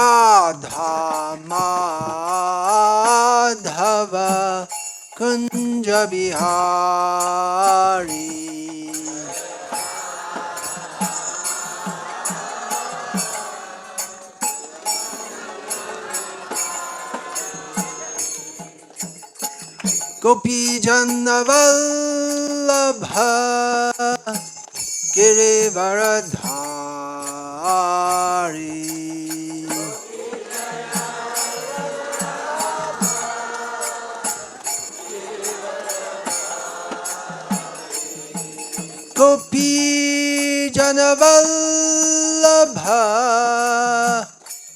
Radha Madhava Kunja Bihari. Gopi Janavallabha Girivaradhari. Gopi Janavallabha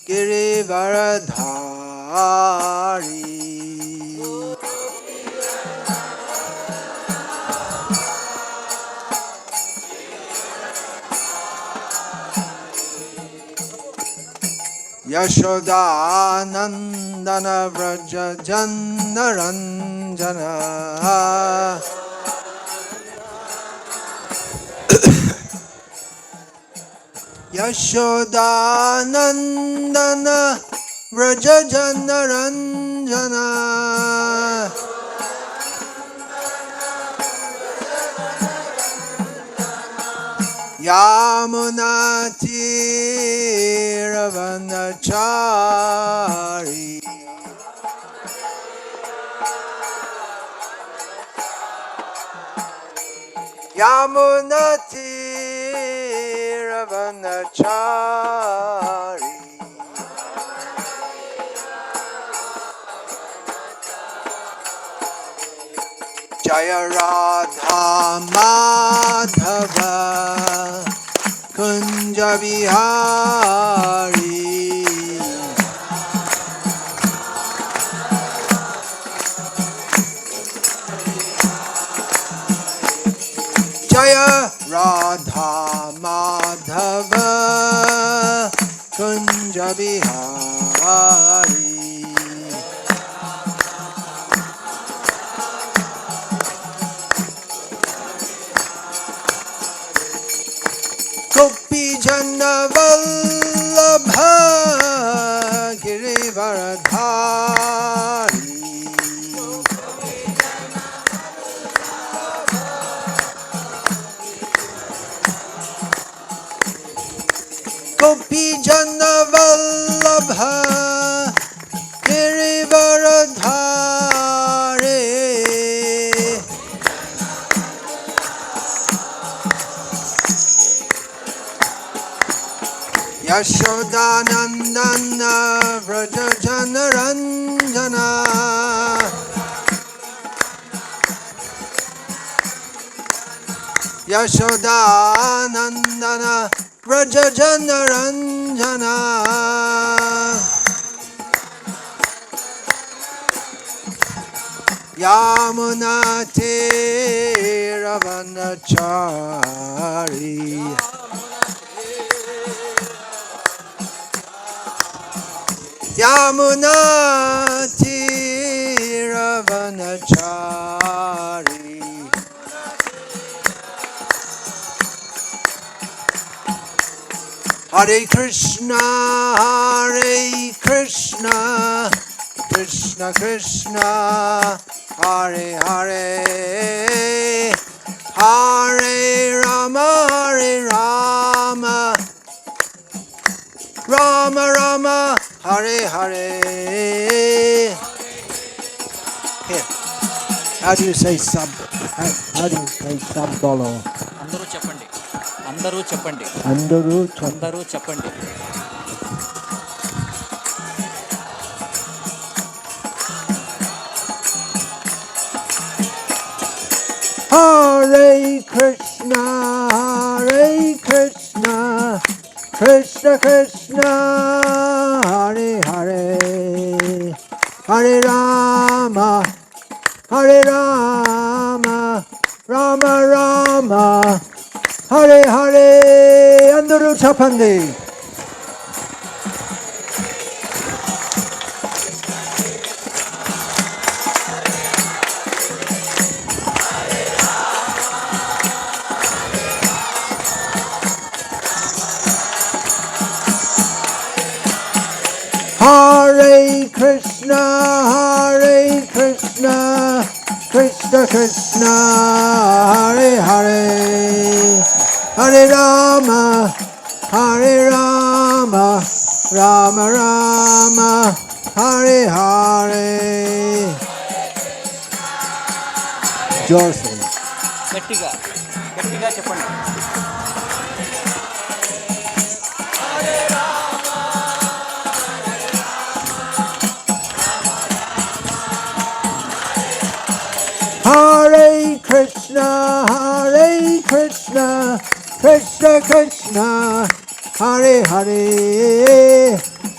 Girivaradhari. Yashodanandana Vraja Janaranjana. Yashodanandana Vraja Janaranjana. Yamunatiravanachari. Yamunatiravanachari. Jaya Radha Madhava Kunja Bihari. Jaya Radha Madhava Kunja Bihari. Gopi Janavallabha Girivaradhari. Gopi Janavallabha Girivaradhari. Yashodanandana Vraja Janaranjana. Yashodanandana Vraja Janaranjana. Yamunatiravanachari. Yamunatiravanachari. Hare Krishna, Hare Krishna, Krishna Krishna, Hare Hare, Hare Rama, Hare Rama, Rama Rama, Hare Hare. Here. How do you say sub? How do you say sub bolo? అందరూ చెప్పండి. అందరూ చెప్పండి. అందరూ చెప్పండి. Hare Krishna, Hare Krishna, Krishna Krishna, Hare Hare, Hare Rama, Hare Rama, Rama Rama, Hare Hare. Andaru chapandi. Krishna, Hare Krishna, Krishna Krishna, Hare Hare, Hare Rama, Hare Rama, Rama Rama, Hare Hare. Joyfully. గట్టిగా గట్టిగా చెప్పండి. Hare Krishna, Hare Krishna, Krishna Krishna, Hare Hare,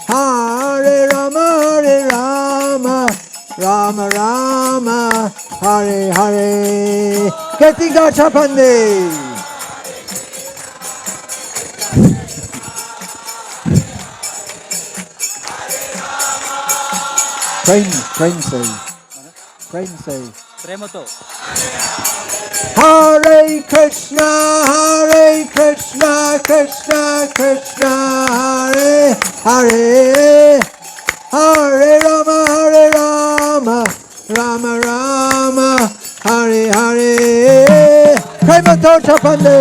Hare Rama, Hare Rama, Rama Rama, Hare Hare. Getting Chapande. Prem say. ప్రేమతో. Hare Krishna, Hare Krishna, Krishna Krishna, Hare Hare, Hare Rama, Hare Rama, Rama Rama, Hare Hare. Premato Chapande.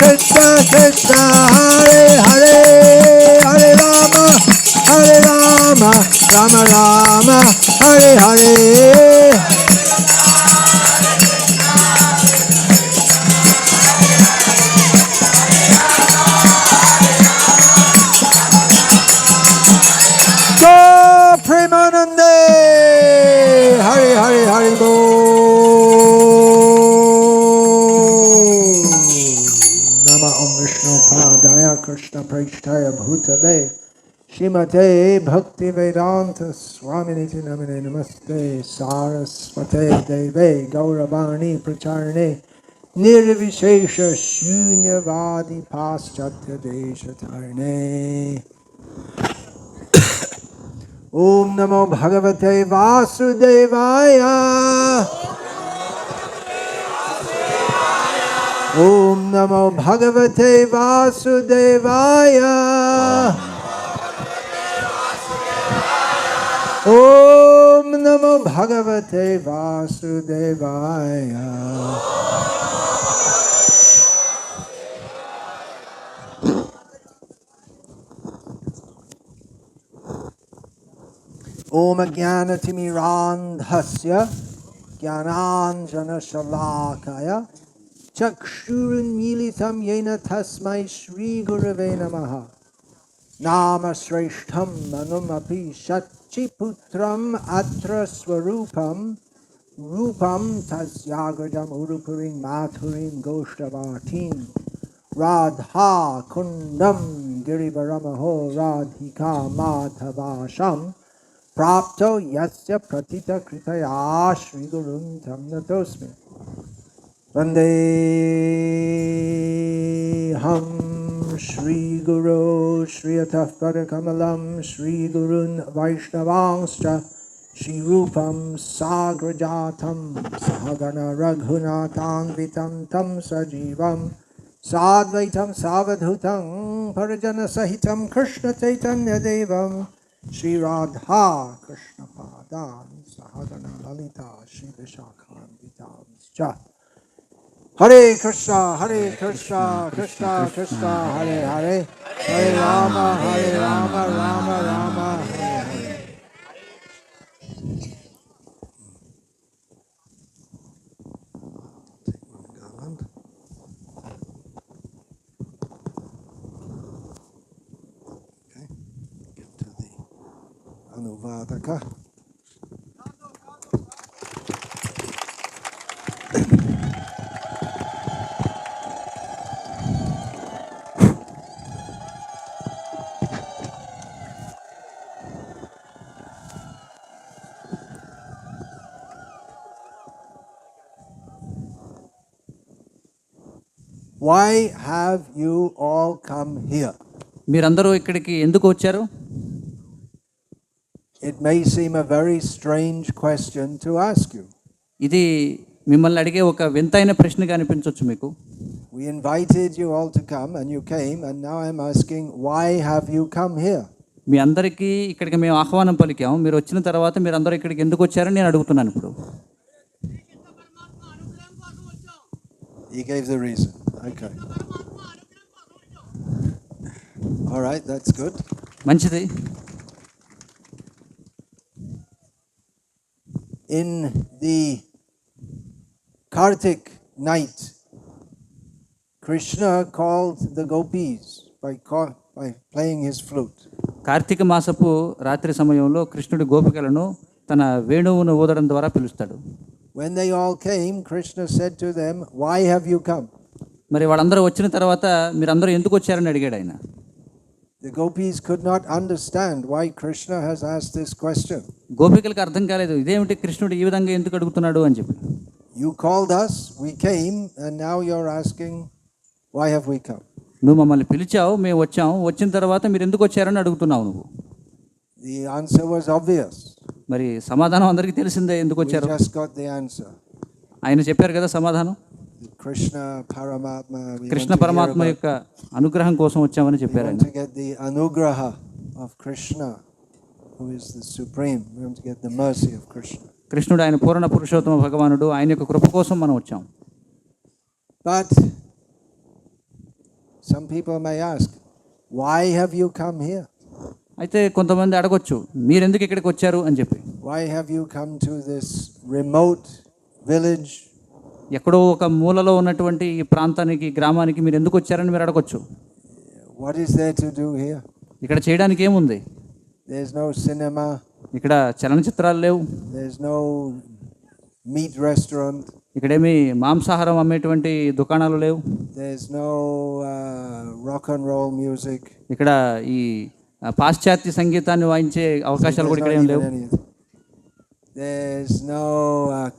Krishna Krishna, Hare Hare, Hare Rama, Hare Rama, Rama Rama, Hare Hare. Go Premanande, Hare Hare Hare Bo. Padaya Krishna Prasthaya Bhutale Shrimate Bhakti Vedanta Swami Niti Namine Namaste Saraswate Deve Gauravani Pracharne Nirvishesha Shunyavadi Paschatya Deshatarne. Om Namo Bhagavate Vasudevaya. Om Namo Bhagavate Vasudevaya. Om Namo Bhagavate Vasudevaya. Om Jnanatimmirandhasya Jnananjana Shalakaya Chakshurunmilitam yena tasmai Shri Gurave Namaha. Nama Shreshtham Manumapi Shachiputram Atra Swarupam Rupam Tasyagradam Urupurim Mathurim Goshtavartim Radha Kundam Girivaramaho Radhika Madhavasham Prapto Yasya Pratita Kritaya Shri Gurun Tam Natosmi. Vandeham Shri Guru Shri Atafpada Kamalam Shri Gurun Vaishnavangscha Shri Rupam Sagrajatam Sahagana Raghunatang Vitam Tam Sajivam Sadvaitam Savadhutam Parajana Sahitam Krishna Chaitanya Devam Shri Radha Krishna Padan Sahagana Lalita Shri Vishakhan Vitam Cha. Hare Krishna, Krishna Krishna, Hare Hare, Hare Rama, Rama Rama, Hare Hare. Okay, get to the Anuvadaka. why have you all come here? మీరందరూ ఇక్కడికి ఎందుకు వచ్చారు? It may seem a very strange question to ask you. ఇది మిమ్మల్ని అడిగే ఒక వింతైన ప్రశ్నగా అనిపించవచ్చు మీకు. We invited you all to come and you came, and now I'm asking, why have you come here? మీ అందరికీ ఇక్కడికి మేము ఆహ్వానం పలికాం, మీరు వచ్చిన తర్వాత మీరు అందరూ ఇక్కడికి ఎందుకు వచ్చారని నేను అడుగుతున్నాను ఇప్పుడు. He gave the reason. Okay. All right, that's good. మంచిది. In the Kartik night, Krishna called the gopis by playing his flute. Karthika మాసపు రాత్రి సమయంలో కృష్ణుడి గోపికలను తన వేణువును ఊదడం ద్వారా పిలుస్తాడు. When they all came, Krishna said to them, why have you come? మరి వాళ్ళందరూ వచ్చిన తర్వాత మీరందరూ ఎందుకు వచ్చారని అడిగాడు ఆయన. The gopis could not understand why Krishna has asked this question. గోపికలకు అర్థం కాలేదు, ఇదేమిటి కృష్ణుడు ఈ విధంగా ఎందుకు అడుగుతున్నాడు అని చెప్పి. You called us, we came, and now you're asking, why have we come? నువ్వు మమ్మల్ని పిలిచావు, మేము వచ్చాము, వచ్చిన తర్వాత మీరు ఎందుకు వచ్చారని అడుగుతున్నావు నువ్వు. The answer was obvious. మరి సమాధానం అందరికీ తెలిసిందే ఎందుకు వచ్చారు. We just got the answer. ఆయన చెప్పారు కదా సమాధానం. Krishna Paramatma. కృష్ణ పరమాత్మ యొక్క అనుగ్రహం కోసం వచ్చామని చెప్పారు ఆయన. We want to get the anugraha of Krishna, who is the supreme. We want to get the mercy of Krishna. కృష్ణుడు ఆయన పూర్ణ పురుషోత్తమ భగవానుడు, ఆయన యొక్క కృప కోసం మనం వచ్చాం. But some people may ask, why have you come here? అయితే కొంతమంది అడగొచ్చు, మీరు ఎందుకు ఇక్కడికి వచ్చారు అని చెప్పి. Why have you come to this remote village? ఎక్కడో ఒక మూలలో ఉన్నటువంటి ఈ ప్రాంతానికి, గ్రామానికి మీరు ఎందుకు వచ్చారని మీరు అడగొచ్చు. What is there to do here? ఇక్కడ చేయడానికి ఏముంది? There's no cinema. ఇక్కడ చలనచిత్రాలు లేవు. There's no meat restaurant. ఇక్కడేమి మాంసాహారం అమ్మేటువంటి దుకాణాలు లేవు. There's no rock and roll music. ఇక్కడ ఈ పాశ్చాత్య సంగీతాన్ని వాయించే అవకాశాలు కూడా ఇక్కడ ఏం లేవు. There's no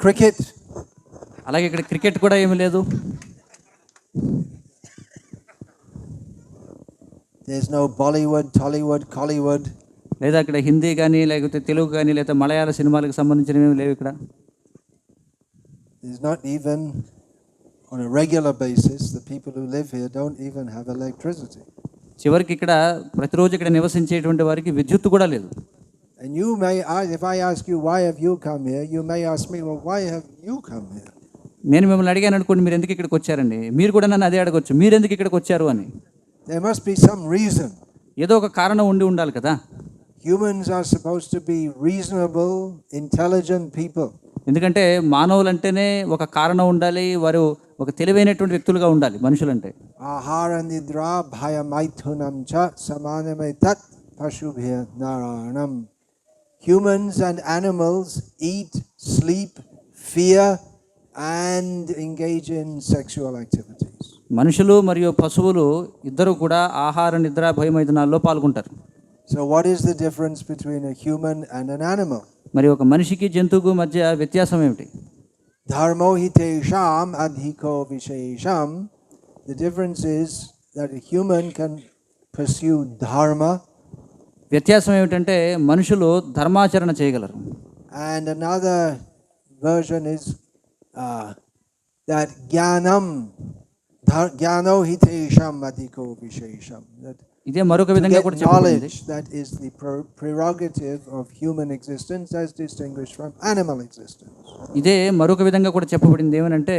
cricket. అలాగే ఇక్కడ క్రికెట్ కూడా ఏమీ లేదు. There's no Bollywood, Tollywood, Collywood. లేదా ఇక్కడ హిందీ కానీ, లేకపోతే తెలుగు కానీ, లేదా మలయాళ సినిమాలకు సంబంధించినవి ఏమి లేవు ఇక్కడ. There's not even on a regular basis, the people who live here don't even have electricity. చివరికి ఇక్కడ ప్రతిరోజు ఇక్కడ నివసించేటువంటి వారికి విద్యుత్ కూడా లేదు. And you may ask, if I ask you why have you come here, you may ask me, well, why have you come here? నేను మిమ్మల్ని అడిగాను అనుకోండి, మీరు ఎందుకు ఇక్కడికి వచ్చారండి, మీరు కూడా నన్ను అదే అడగొచ్చు, మీరు ఎందుకు iక్కడికి వచ్చారు అని. There must be some reason. ఏదో ఒక కారణం ఉండాలి కదా. Humans are supposed to be reasonable, intelligent people. ఎందుకంటే మానవులంటేనే ఒక కారణం ఉండాలి, వారు ఒక తెలివైనటువంటి వ్యక్తులుగా ఉండాలి మనుషులంటే. ఆహార నిద్ర భయమైథునం చ సమానమే తత్ పశుభ్య నారాయణం. Humans and animals eat, sleep, fear and engage in sexual activities. మనుషులు మరియు పశువులు ఇద్దరు కూడా ఆహార నిద్ర భయమైథునాల్లో పాల్గొంటారు. So what is the difference between a human and an animal? మరి ఒక మనిషికి జంతువుకు మధ్య వ్యత్యాసం ఏమిటి? Dharmo hitesham adhiko vishesham. The difference is that a human can pursue dharma. వ్యత్యాసం ఏమిటంటే మనుషులు ధర్మాచరణ చేయగలరు. And another version is that jnanam jnano hitesham adhiko vishesham. That ఇదే మరొక విధంగా కూడా చెప్పబడింది. That is the prerogative of human existence as distinguished from animal existence. ఇదే మరొక విధంగా కూడా చెప్పబడింది ఏమనంటే,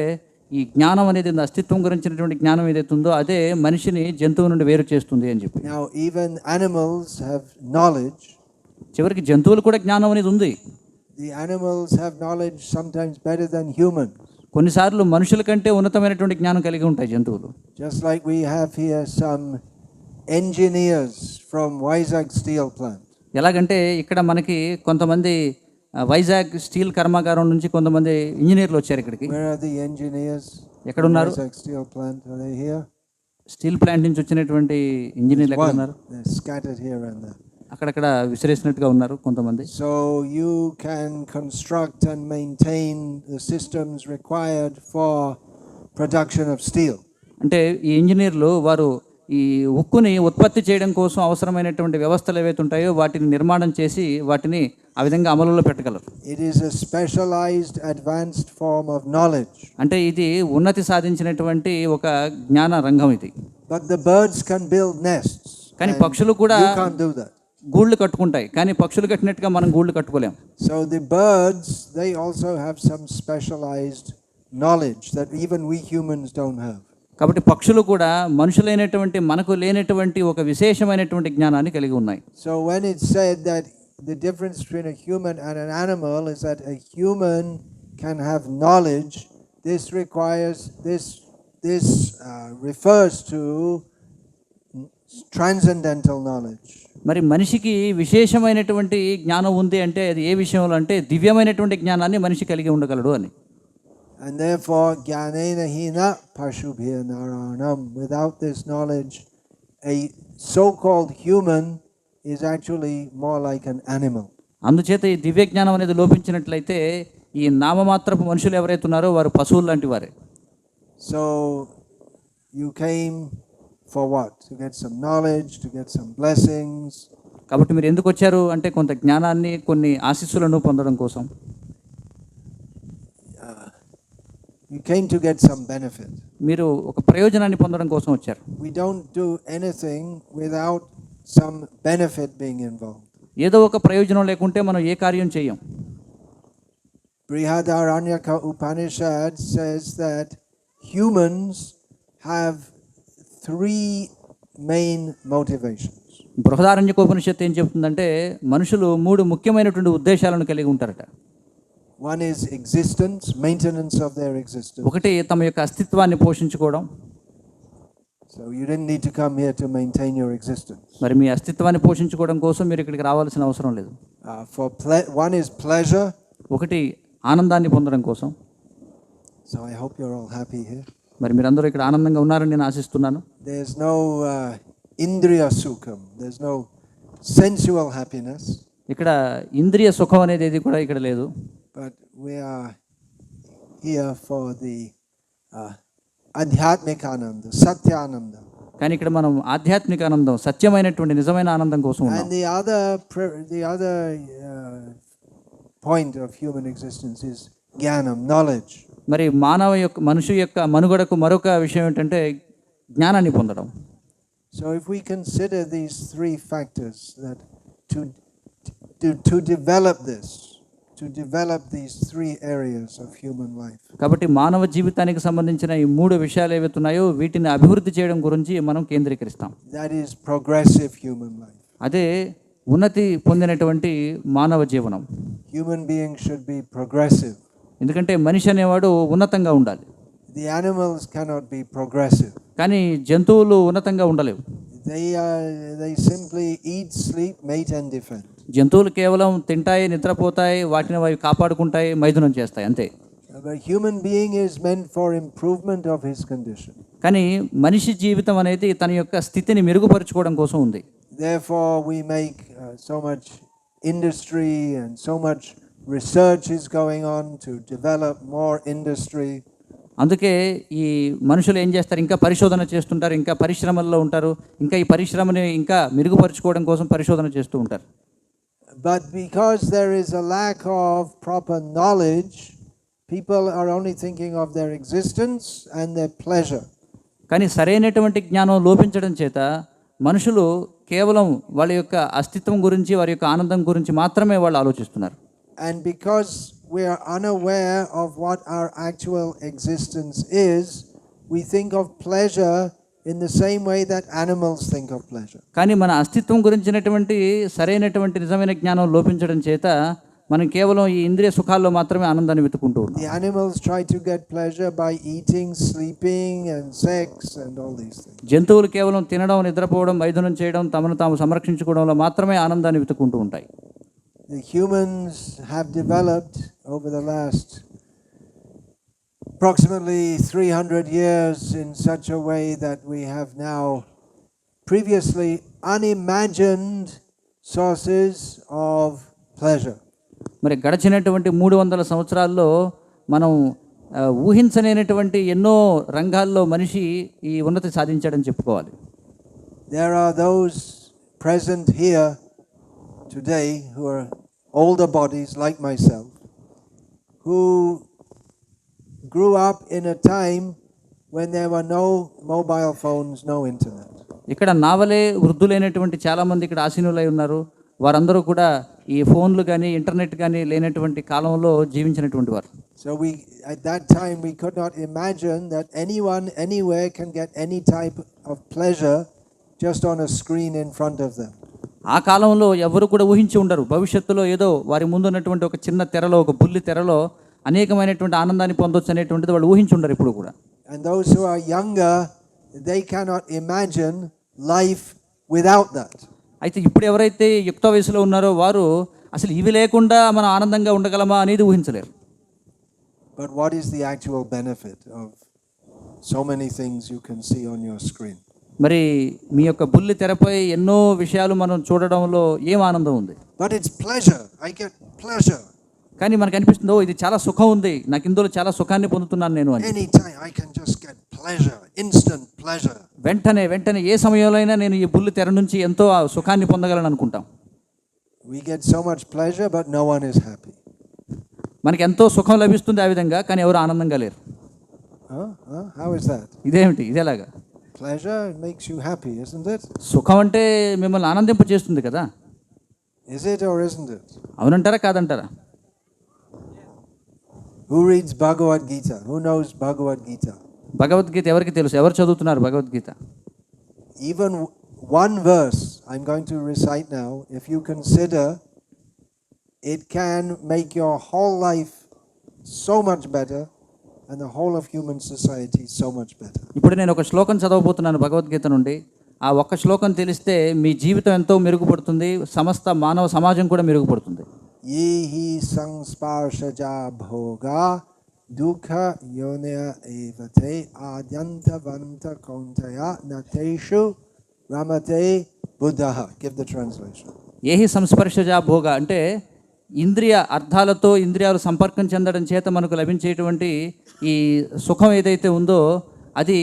ఈ జ్ఞానం అనేది అస్తిత్వం గురించినటువంటి జ్ఞానం ఏదైతే ఉందో అదే మనిషిని జంతువు నుండి వేరు చేస్తుంది అని చెప్పి. Now even animals have knowledge. చివరికి జంతువులు కూడా జ్ఞానం అనేది ఉంది. The animals have knowledge sometimes better than humans. కొన్నిసార్లు మనుషుల కంటే ఉన్నతమైనటువంటి జ్ఞానం కలిగి ఉంటాయి జంతువులు. Just like we have here some engineers from Vizag steel plant. ఎలాగంటే ఇక్కడ మనకి కొంతమంది వైజాగ్ స్టీల్ కర్మాగారం నుంచి కొంతమంది ఇంజనీర్లు వచ్చారు ఇక్కడికి. Where are the engineers? ఎక్కడ ఉన్నారు? Vizag steel plant, are they here? Steel plant నుంచి వచ్చినటువంటి ఇంజనీర్లు ఎక్కడ ఉన్నారు? They're scattered here and there. అక్కడక్కడ విసిరేసినట్టుగా ఉన్నారు కొంతమంది. So you can construct and maintain the systems required for production of steel. అంటే ఈ ఇంజనీర్లు వారు ఈ ఉక్కుని ఉత్పత్తి చేయడం కోసం అవసరమైనటువంటి వ్యవస్థలు ఏవైతే ఉంటాయో వాటిని నిర్మాణం చేసి వాటిని ఆ విధంగా అమలులో పెట్టగలరు. It is a specialized, advanced form of knowledge. అంటే ఇది ఉన్నతి సాధించినటువంటి ఒక జ్ఞాన రంగం ఇది. But the birds can build nests. కానీ పక్షులు కూడా You can't do that. గూళ్ళు కట్టుకుంటాయి, కానీ పక్షులు కట్టినట్టుగా మనం గూళ్ళు కట్టుకోలేం. So the birds, they also have some specialized knowledge that even we humans don't have. కాబట్టి పక్షులు కూడా మనుషులైనటువంటి మనకు లేనటువంటి ఒక విశేషమైనటువంటి జ్ఞానాన్ని కలిగి ఉన్నాయి. So when it's said that the difference between a human and an animal is that a human can have knowledge, this refers to transcendental knowledge. మరి మనిషికి విశేషమైనటువంటి జ్ఞానం ఉంది అంటే అది ఏ విషయంలో అంటే దివ్యమైనటువంటి జ్ఞానాన్ని మనిషి కలిగి ఉండగలడు అని. And therefore, jnanena hina pashubhya naranam. Without this knowledge, a so-called human is actually more like an animal. అందుచేత ఈ దివ్య జ్ఞానం అనేది లోపించినట్లయితే ఈ నామమాత్రపు మనుషులు ఎవరైతే ఉన్నారో వారు పశువులు లాంటి వారే. So you came for what? To get some knowledge, to get some blessings. కాబట్టి మీరు ఎందుకు వచ్చారు అంటే కొంత జ్ఞానాన్ని, కొన్ని ఆశీస్సులను పొందడం కోసం. You came to get some benefit. మీరు ఒక ప్రయోజనాన్ని పొందడం కోసం వచ్చారు. We don't do anything without some benefit being involved. ఏదో ఒక ప్రయోజనం లేకుంటే మనం ఏ కార్యం చేయం. Brihadaranyaka Upanishad says that humans have 3 main motivations. బృహదారణ్యకోపనిషత్తు ఏం చెప్తుందంటే మనుషులు 3 ముఖ్యమైనటువంటి ఉద్దేశాలను కలిగి ఉంటారట. One is existence, maintenance of their existence. ఒకటి తమ యొక్క అస్తిత్వాన్ని పోషించుకోవడం. So you didn't need to come here to maintain your existence. మరి మీ అస్తిత్వాన్ని పోషించుకోవడం కోసం మీరు ఇక్కడికి రావాల్సిన అవసరం లేదు. One is pleasure. ఒకటి ఆనందాన్ని పొందడం కోసం. So I hope you're all happy here. మరి మీరందరూ ఇక్కడ ఆనందంగా ఉన్నారని నేను ఆశిస్తున్నాను. There's no indriya sukham. There's no sensual happiness. ఇక్కడ ఇంద్రియ సుఖం అనేది ఏది కూడా ఇక్కడ లేదు. But we are here for the adhyatmika ananda, satyananda. కానీ ఇక్కడ మనం ఆధ్యాత్మిక ఆనందం, సత్యమైనటువంటి నిజమైన ఆనందం కోసం ఉన్నాం. And the other point of human existence is jnanam, knowledge. మరి మనుషు యొక్క మనుగడకు మరొక విషయం ఏంటంటే జ్ఞానాన్ని పొందడం. So if we consider these 3 factors that to develop these 3 areas of human life. కాబట్టి మానవ జీవితానికి సంబంధించిన ఈ 3 విషయాలు ఏవైతే ఉన్నాయో వీటిని అభివృద్ధి చేయడం గురించి మనం కేంద్రీకరిస్తాం. That is progressive human life. అదే ఉన్నతి పొందినటువంటి మానవ జీవనం. Human beings should be progressive. ఎందుకంటే మనిషి అనేవాడు ఉన్నతంగా ఉండాలి. The animals cannot be progressive. కానీ జంతువులు ఉన్నతంగా ఉండలేవు. They simply eat, sleep, mate and defend. జంతువులు కేవలం తింటాయి, నిద్రపోతాయి, వాటిని అవి కాపాడుకుంటాయి, మైథునం చేస్తాయి అంతే. A human being is meant for improvement of his condition. కానీ మనిషి జీవితం అనేది తన యొక్క స్థితిని మెరుగుపరుచుకోవడం కోసం ఉంది. Therefore we make so much industry and so much research is going on to develop more industry. అందుకే ఈ మనుషులు ఏం చేస్తారు, ఇంకా పరిశోధన చేస్తుంటారు, ఇంకా పరిశ్రమల్లో ఉంటారు, ఇంకా ఈ పరిశ్రమని ఇంకా మెరుగుపరుచుకోవడం కోసం పరిశోధన చేస్తూ ఉంటారు. But because there is a lack of proper knowledge, people are only thinking of their existence and their pleasure. కానీ సరైనటువంటి జ్ఞానం లోపించడం చేత మనుషులు కేవలం వాళ్ళ యొక్క అస్తిత్వం గురించి, వారి యొక్క ఆనందం గురించి మాత్రమే వాళ్ళు ఆలోచిస్తున్నారు. And because we are unaware of what our actual existence is, we think of pleasure in the same way that animals think of pleasure. కానీ మన అస్తిత్వం గురించినటువంటి సరైనటువంటి నిజమైన జ్ఞానం లోపించడం చేత మనం కేవలం ఈ ఇంద్రియ సుఖాల్లో మాత్రమే ఆనందాన్ని వెతుకుంటూ ఉన్నాం. The animals try to get pleasure by eating, sleeping and sex and all these things. జంతువులు కేవలం తినడం, నిద్రపోవడం, మైథునం చేయడం, తమను తాము సంరక్షించుకోవడంలో మాత్రమే ఆనందాన్ని వెతుకుంటూ ఉంటాయి. The humans have developed over the last approximately 300 years in such a way that we have now previously unimagined sources of pleasure. మరి గడిచినటువంటి 300 సంవత్సరాల్లో మనం ఊహించలేనటువంటి ఎన్నో రంగాల్లో మనిషి ఈ ఉన్నతి సాధించాడని చెప్పుకోవాలి. There are those present here today who are older bodies like myself, who grew up in a time when there were no mobile phones, no internet. ఇక్కడ నావలే వృద్ధులైనటువంటి చాలామంది ఇక్కడ ఆసీనులై ఉన్నారు. వారందరూ కూడా ఈ ఫోన్లు కానీ ఇంటర్నెట్ కానీ లేనటువంటి కాలంలో జీవించినటువంటి వారు. So at that time we could not imagine that anyone anywhere can get any type of pleasure just on a screen in front of them. ఆ కాలంలో ఎవరు కూడా ఊహించి ఉండరు భవిష్యత్తులో ఏదో వారి ముందు ఉన్నటువంటి ఒక చిన్న తెరలో, ఒక బుల్లి తెరలో అనేకమైనటువంటి ఆనందాన్ని పొందొచ్చు అనేటువంటిది వాళ్ళు ఊహించి ఉండరు ఇప్పుడు కూడా. And those who are younger, they cannot imagine life without that. అయితే ఇప్పుడు ఎవరైతే యుక్త వయసులో ఉన్నారో వారు అసలు ఇవి లేకుండా మనం ఆనందంగా ఉండగలమా అనేది ఊహించలేరు. But what is the actual benefit of so many things you can see on your screen? మరి మీ యొక్క బుల్లి తెరపై ఎన్నో విషయాలు మనం చూడడంలో ఏం ఆనందం ఉంది? But it's pleasure. I get pleasure. కానీ మనకు అనిపిస్తుందో ఇది చాలా సుఖం ఉంది, నాకు ఇందులో చాలా సుఖాన్ని పొందుతున్నాను నేను అని. Anytime I can just get pleasure, instant pleasure. వెంటనే ఏ సమయంలో అయినా నేను ఈ బుల్లి తెర నుంచి ఎంతో సుఖాన్ని పొందగలను అనుకుంటాం. We get so much pleasure but no one is happy. మనకి ఎంతో సుఖం లభిస్తుంది ఆ విధంగా, కానీ ఎవరు ఆనందంగా లేరు. How is that? ఇదేమిటి? ఇదేలాగా? Pleasure makes you happy, isn't it? సుఖం అంటే మిమ్మల్ని ఆనందింప చేస్తుంది కదా. Is it or isn't it? అవునంటారా కాదంటారా? Who reads Bhagavad Gita? Who knows Bhagavad Gita? Bhagavad Gita ఎవరికి తెలుసు? ఎవరు చదువుతున్నారు Bhagavad Gita? Even one verse I'm going to recite now, if you consider, it can make your whole life so much better and the whole of human society so much better. ఇప్పుడు నేను ఒక శ్లోకం చదవబోతున్నాను భగవద్గీత నుండి. ఆ ఒక్క శ్లోకం తెలిస్తే మీ జీవితం ఎంతో మెరుగుపడుతుంది, సమస్త మానవ సమాజం కూడా మెరుగుపడుతుంది. Ye hi sangsparshaja bhoga dukha yonaya evate adyantavanta kauntaya nateshu ramate buddhaha. Give the translation. ఏహి సంస్పర్శజా భోగ అంటే ఇంద్రియ అర్థాలతో ఇంద్రియాలు సంపర్కం చెందడం చేత మనకు లభించేటువంటి ఈ సుఖం ఏదైతే ఉందో అది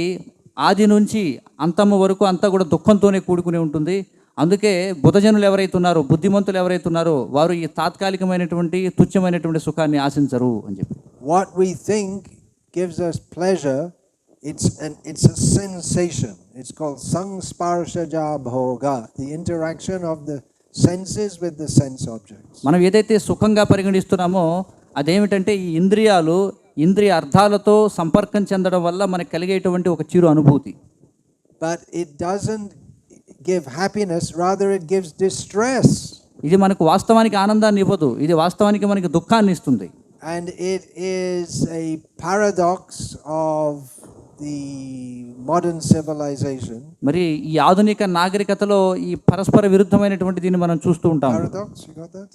ఆది నుంచి అంతము వరకు అంతా కూడా దుఃఖంతోనే కూడుకుని ఉంటుంది. అందుకే బుధజనులు ఎవరైతే ఉన్నారో, బుద్ధిమంతులు ఎవరైతే ఉన్నారో వారు ఈ తాత్కాలికమైనటువంటి తుచ్చమైనటువంటి సుఖాన్ని ఆశించరు అని చెప్పి. What we think gives us pleasure, it's a sensation. It's called sangsparshaja bhoga, the interaction of the senses with the sense objects. మనం ఏదైతే సుఖంగా పరిగణిస్తున్నామో అదేమిటంటే ఈ ఇంద్రియ అర్థాలతో సంపర్కం చెందడం వల్ల మనకు కలిగేటువంటి ఒక చిరు అనుభూతి. But it doesn't give happiness, rather it gives distress. ఇది మనకు వాస్తవానికి ఆనందాన్ని ఇవ్వదు, ఇది వాస్తవానికి మనకి దుఃఖాన్ని ఇస్తుంది. And it is a paradox of the modern civilization. మరి ఈ ఆధునిక నాగరికతలో ఈ పరస్పర విరుద్ధమైనటువంటి దీన్ని మనం చూస్తూ ఉంటాం. Paradox, you got that?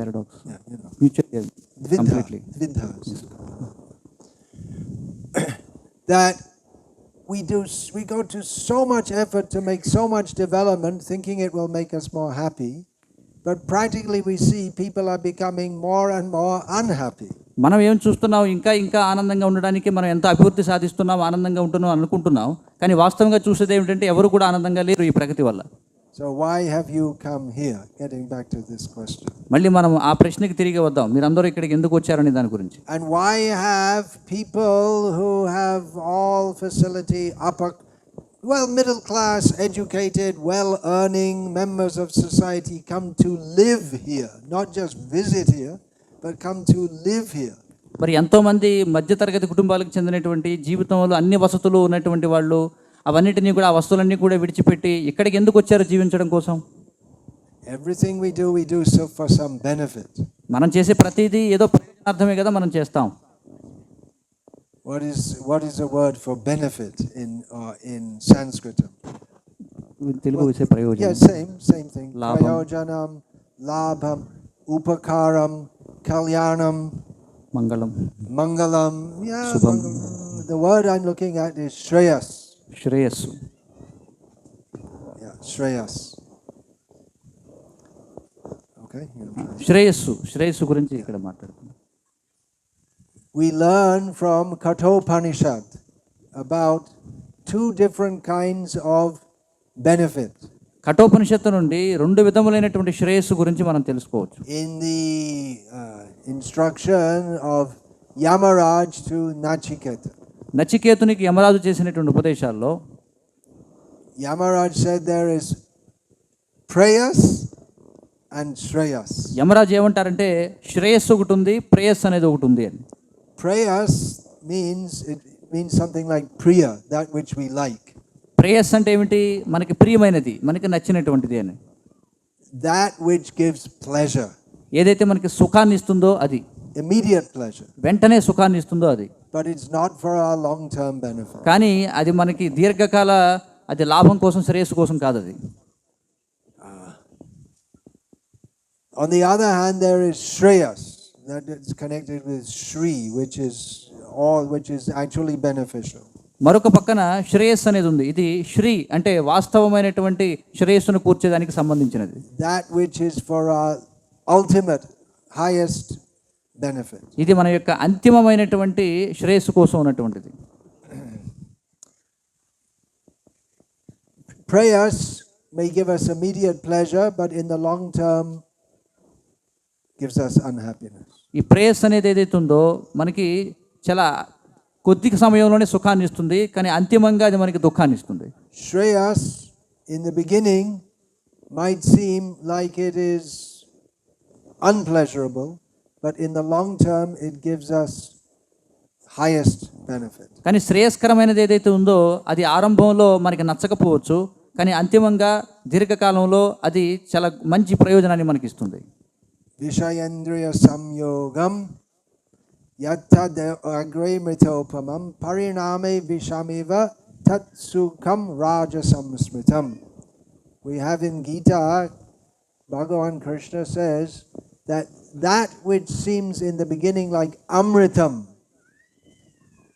Paradox. Yeah, you know. Mutual, completely. Dvidha. That we go to so much effort to make so much development thinking it will make us more happy, but practically we see people are becoming more and more unhappy. మనం ఏం చూస్తున్నాం, ఇంకా ఆనందంగా ఉండడానికి మనం ఎంత అభివృద్ధి సాధిస్తున్నాం, ఆనందంగా ఉంటున్నాం అనుకుంటున్నాం, కానీ వాస్తవంగా చూసేది ఏమిటంటే ఎవరు కూడా ఆనందంగా లేరు ఈ ప్రగతి వల్ల. So why have you come here? Getting back to this question. మళ్ళీ మనం ఆ ప్రశ్నకి తిరిగి వద్దాం, మీరందరూ ఇక్కడికి ఎందుకు వచ్చారని దాని గురించి. And why have people who have all facility, middle class, educated, well earning members of society come to live here, not just visit here, but come to live here? మరి ఎంతోమంది మధ్యతరగతి కుటుంబాలకు చెందినటువంటి జీవితంలో అన్ని వసతులు ఉన్నటువంటి వాళ్ళు అవన్నిటినీ కూడా, ఆ వస్తువులన్నీ కూడా విడిచిపెట్టి ఇక్కడికి ఎందుకు వచ్చారు జీవించడం కోసం? Everything we do so for some benefit. మనం చేసే ప్రతిదీ ఏదో ప్రయోజనార్థమే కదా మనం చేస్తాం. What is the word for benefit in Sanskrit? Telugu విషయ ప్రయోజనం. Yeah, same thing. Prayojanam, labham, upakaram, kalyanam, mangalam. Yeah, the word I'm looking at is shreyas. శ్రేయస్సు. Yeah, shreyas. Okay. శ్రేయస్సు గురించి ఇక్కడ మాట్లాడుతున్నాం. we learn from Kathopanishad about two different kinds of benefit. కఠోపనిషత్తు నుండి రెండు విధములైనటువంటి శ్రేయస్సు గురించి మనం తెలుసుకోవచ్చు. In the instruction of Yamaraj to Nachiketa, నచికేతునికి Yamaraju చేసినటువంటి ఉపదేశాల్లో Yamaraj said there is prayas and shreyas. Yamaraju ఏమంటారంటే శ్రేయస్సు ఒకటి ఉంది, ప్రేయస్ అనేది ఒకటి ఉంది అని. Prayas means something like priya, that which we like. ప్రేయస్ అంటే ఏమిటి? మనకి ప్రియమైనది, మనకి నచ్చినటువంటిది అని. That which gives pleasure. ఏదైతే మనకి సుఖాన్ని ఇస్తుందో అది, Immediate pleasure. వెంటనే సుఖాన్ని ఇస్తుందో అది. But it's not for our long-term benefit. కానీ అది మనకి దీర్ఘకాల అది లాభం కోసం, శ్రేయస్సు కోసం కాదు అది. On the other hand, there is shreyas, that is connected with Shri, which is actually beneficial. మరొక పక్కన శ్రేయస్ అనేది ఉంది. ఇది శ్రీ అంటే వాస్తవమైనటువంటి శ్రేయస్సును కూర్చేదానికి సంబంధించినది. That which is for our ultimate, highest benefit. ఇది మన యొక్క అంతిమమైనటువంటి శ్రేయస్సు కోసం ఉన్నటువంటిది. Prayers may give us immediate pleasure, but in the long term gives us unhappiness. ఈ ప్రేయస్ అనేది ఏదైతే ఉందో మనకి చాలా కొద్ది సమయంలోనే సుఖాన్ని ఇస్తుంది, కానీ అంతిమంగా అది మనకి దుఃఖాన్ని ఇస్తుంది. Shreyas in the beginning might seem like it is unpleasurable, but in the long term it gives us highest benefit. కానీ శ్రేయస్కరమైనది ఏదైతే ఉందో అది ఆరంభంలో మనకి నచ్చకపోవచ్చు, కానీ అంతిమంగా దీర్ఘకాలంలో అది చాలా మంచి ప్రయోజనాన్ని మనకి ఇస్తుంది. Vishayendriya samyogam yatta agre mritopamam pariname vishamiva tat sukham rajasamsmritam. We have in Gita, Bhagavan Krishna says that which seems in the beginning like amritam,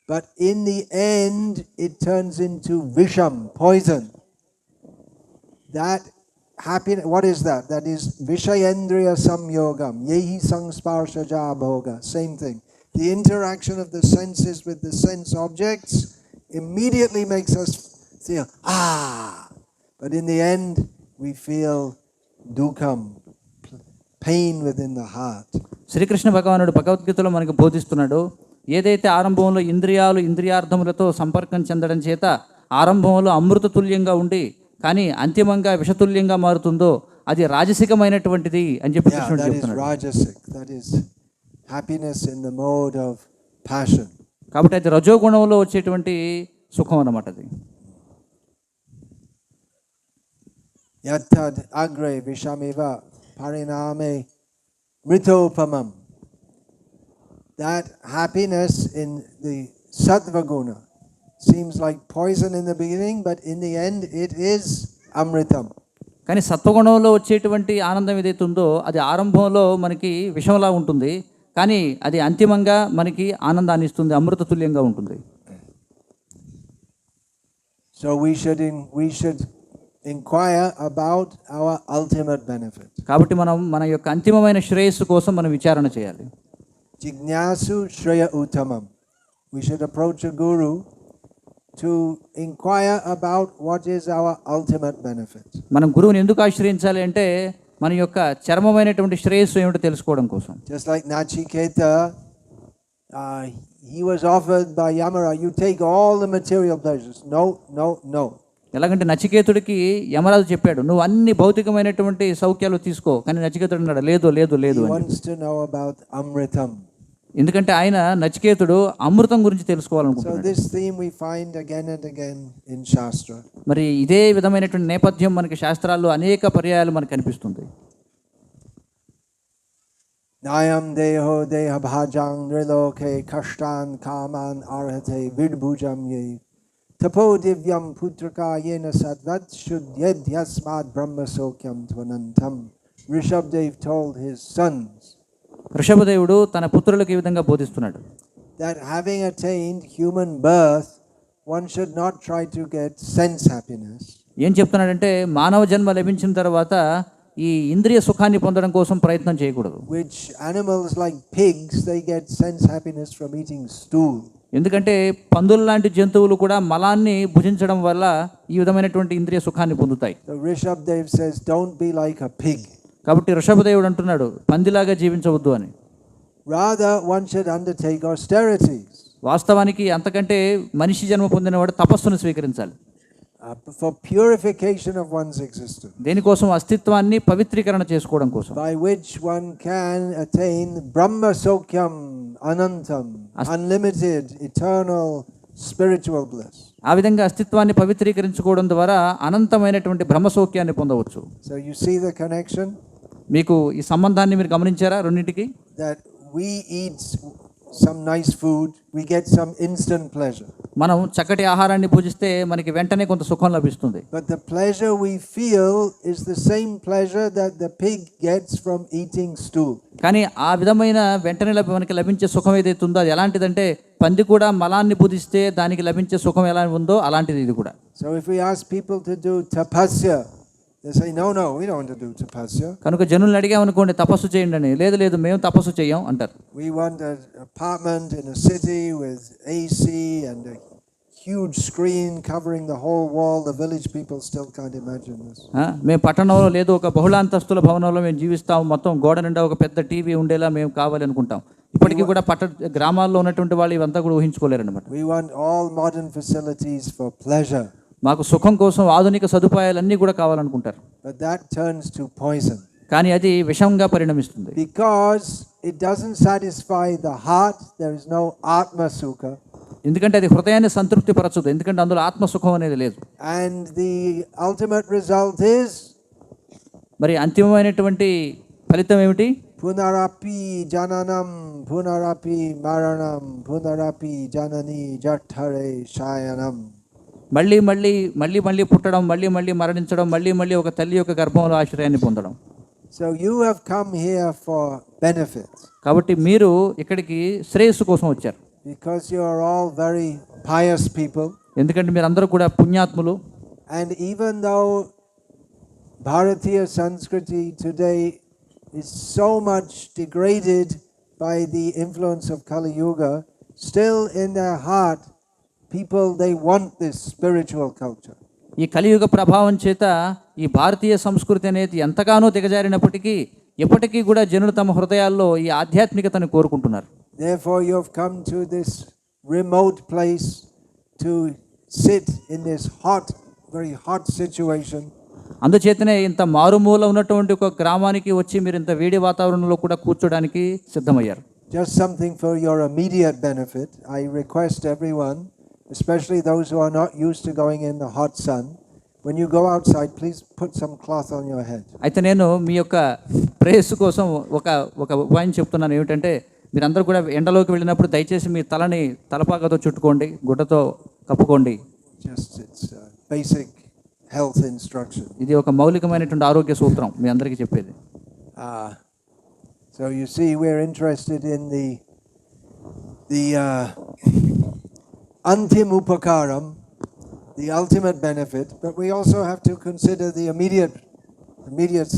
but in the end it turns into visham, poison. That happiness, what is that? That is Vishayendriya samyogam, yehi sangsparshaja bhoga, same thing. The interaction of the senses with the sense objects immediately makes us feel, but in the end we feel dukham, pain within the heart. Srikrishna భగవానుడు భగవద్గీతలో మనకు బోధిస్తున్నాడు, ఏదైతే ఆరంభంలో ఇంద్రియాలు ఇంద్రియార్థములతో సంపర్కం చెందడం చేత ఆరంభంలో అమృత తుల్యంగా ఉండి కానీ అంతిమంగా విషతుల్యంగా మారుతుందో అది రాజసికమైనటువంటిది అని చెప్పి కృష్ణుడు చెప్తున్నాడు. That is happiness in the mode of passion. కాబట్టి అది రజోగుణంలో వచ్చేటువంటి సుఖం అన్నమాట అది. Yattad agre vishamiva pariname mritopamam. That happiness in the sattva guna seems like poison in the beginning, but in the end it is amritam. కానీ సత్వగుణంలో వచ్చేటువంటి ఆనందం ఏదైతే ఉందో అది ఆరంభంలో మనకి విషంలా ఉంటుంది, కానీ అది అంతిమంగా మనకి ఆనందాన్ని ఇస్తుంది, అమృత తుల్యంగా ఉంటుంది. So we should inquire about our ultimate benefit. కాబట్టి మనం మన యొక్క అంతిమమైన శ్రేయస్సు కోసం మనం విచారణ చేయాలి. Jignasu shreya uttamam. We should approach a guru to inquire about what is our ultimate benefit. మనం గురువుని ఎందుకు ఆశ్రయించాలి అంటే మన యొక్క చరమమైనటువంటి శ్రేయస్సు ఏమిటో తెలుసుకోవడం కోసం. Just like Nachiketa, he was offered by Yamara, you take all the material pleasures. No. ఎలాగంటే నచికేతుడికి యమరాజు చెప్పాడు, నువ్వు అన్ని భౌతికమైనటువంటి సౌఖ్యాలు తీసుకో, కానీ నచికేతుడు అన్నాడు లేదు. He wants to know about amritam. ఎందుకంటే ఆయన నచికేతుడు అమృతం గురించి తెలుసుకోవాలనుకుంటున్నాడు. So this theme we find again and again in Shastra. మరి ఇదే విధమైనటువంటి నేపథ్యం మనకి శాస్త్రాల్లో అనేక పర్యాయాలు మనకు కనిపిస్తుంది. Nayam deho deha bhajang nriloke kashtan kaman arhate vidbhujam ye tapo divyam putraka yena sadvat shudyed yasmad brahma sokyam tvanantam. Rishabdev told his sons ఋషభదేవుడు తన పుత్రులకు ఈ విధంగా బోధిస్తున్నాడు, that having attained human birth, one should not try to get sense happiness. ఏం చెప్తున్నాడంటే మానవ జన్మ లభించిన తర్వాత ఈ ఇంద్రియ సుఖాన్ని పొందడం కోసం ప్రయత్నం చేయకూడదు. Which animals like pigs, they get sense happiness from eating stool. ఎందుకంటే పందులు లాంటి జంతువులు కూడా మలాన్ని భుజించడం వల్ల ఈ విధమైనటువంటి ఇంద్రియ సుఖాన్ని పొందుతాయి. So Rishabdev says, don't be like a pig. కాబట్టి ఋషభదేవుడు అంటున్నాడు పందిలాగా జీవించవద్దు అని. Rather, one should undertake austerities. వాస్తవానికి అంతకంటే మనిషి జన్మ పొందినవాడు తపస్సును స్వీకరించాలి. For purification of one's existence. దేనికోసం? అస్తిత్వాన్ని పవిత్రీకరణ చేసుకోవడం కోసం. By which one can attain Brahma Sokyam Anantam, unlimited, eternal, spiritual bliss. ఆ విధంగా అస్తిత్వాన్ని పవిత్రీకరించుకోవడం ద్వారా అనంతమైనటువంటి బ్రహ్మసౌఖ్యాన్ని పొందవచ్చు. So you see the connection? మీకు ఈ సంబంధాన్ని మీరు గమనించారా రెండింటికి? That we eat some nice food, we get some instant pleasure. మనం చక్కటి ఆహారాన్ని భుజిస్తే మనకి వెంటనే కొంత సుఖం లభిస్తుంది. But the pleasure we feel is the same pleasure that the pig gets from eating stool. కానీ ఆ విధమైన వెంటనే మనకి లభించే సుఖం ఏదైతే ఉందో అది ఎలాంటిదంటే పంది కూడా మలాన్ని భుజిస్తే దానికి లభించే సుఖం ఎలా ఉందో అలాంటిది ఇది కూడా. So if we ask people to do tapasya, they say no, we don't want to do tapasya. కనుక జనుల్ని అడిగామనుకోండి తపస్సు చేయండి అని, లేదు మేము తపస్సు చేయం అంటారు. We want an apartment in a city with AC and a huge screen covering the whole wall. The village people still can't imagine this. మేము పట్టణంలో లేదు ఒక బహుళాంతస్తుల భవనంలో మేము జీవిస్తాం, మొత్తం గోడ నిండా ఒక పెద్ద టీవీ ఉండేలా మేము కావాలి అనుకుంటాం. ఇప్పటికీ కూడా గ్రామాల్లో ఉన్నటువంటి వాళ్ళు ఇవంతా కూడా ఊహించుకోలేరు అన్నమాట. We want all modern facilities for pleasure. మాకు సుఖం కోసం ఆధునిక సదుపాయాలన్నీ కూడా కావాలనుకుంటారు. But that turns to poison. కానీ అది విషంగా పరిణమిస్తుంది. Because it doesn't satisfy the heart, there is no atma sukha. ఎందుకంటే అది హృదయాన్ని సంతృప్తి పరచదు, ఎందుకంటే అందులో ఆత్మసుఖం అనేది లేదు. And the ultimate result is, మరి అంతిమమైనటువంటి ఫలితం ఏమిటి? punarapi jananam punarapi maranam punarapi janani jathare shayanam. మళ్ళీ పుట్టడం, మళ్ళీ మరణించడం, మళ్ళీ ఒక తల్లి యొక్క గర్భంలో ఆశ్రయాన్ని పొందడం. So you have come here for benefits. కాబట్టి మీరు ఇక్కడికి శ్రేయస్సు కోసం వచ్చారు. Because you are all very pious people. ఎందుకంటే మీరు అందరూ కూడా పుణ్యాత్ములు. And even though Bharatiya Sanskriti today is so much degraded by the influence of Kali Yuga, still in their heart people, they want this spiritual culture. ఈ కలియుగ ప్రభావం చేత ఈ భారతీయ సంస్కృతి అనేది ఎంతగానో దిగజారినప్పటికీ ఎప్పటికీ కూడా జనులు తమ హృదయాల్లో ఈ ఆధ్యాత్మికతను కోరుకుంటున్నారు. Therefore you have come to this remote place to sit in this very hot situation. అందుచేతనే ఇంత మారుమూల ఉన్నటువంటి ఒక గ్రామానికి వచ్చి మీరు ఇంత వేడి వాతావరణంలో కూడా కూర్చోడానికి సిద్ధమయ్యారు. Just something for your immediate benefit. I request everyone, especially those who are not used to going in the hot sun, when you go outside, please put some cloth on your head. అయితే నేను మీ యొక్క ప్రేయస్ కోసం ఒక ఉపాయం చెప్తున్నాను. ఏమిటంటే మీరందరూ కూడా ఎండలోకి వెళ్ళినప్పుడు దయచేసి మీ తలని తలపాకతో చుట్టుకోండి, గుడ్డతో కప్పుకోండి. Just it's basic health instruction. ఇది ఒక మౌలికమైనటువంటి ఆరోగ్య సూత్రం మీ అందరికీ చెప్పేది. So you see, we're interested in the antim upakaram, the ultimate benefit, but we also have to consider the immediate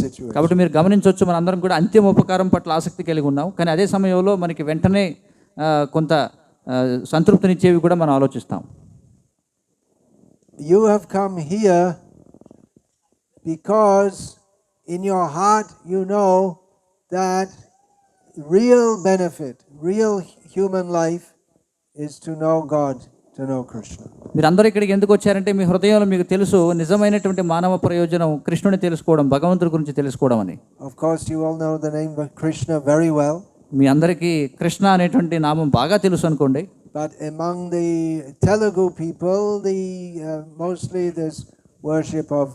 situation. కాబట్టి మీరు గమనించవచ్చు మనందరం కూడా అంతిమ ఉపకారం పట్ల ఆసక్తి కలిగి ఉన్నాం, కానీ అదే సమయంలో మనకి వెంటనే కొంత సంతృప్తినిచ్చేవి కూడా మనం ఆలోచిస్తాం. You have come here because in your heart you know that real benefit, real human life is to know God, to know Krishna. మీరందరూ ఇక్కడికి ఎందుకు వచ్చారంటే మీ హృదయంలో మీకు తెలుసు నిజమైనటువంటి మానవ ప్రయోజనం కృష్ణుని తెలుసుకోవడం, భగవంతుడి గురించి తెలుసుకోవడం అని. Of course you all know the name of Krishna very well. మీ అందరికీ కృష్ణ అనేటువంటి నామం బాగా తెలుసు అనుకోండి. But among the Telugu people, mostly there's worship of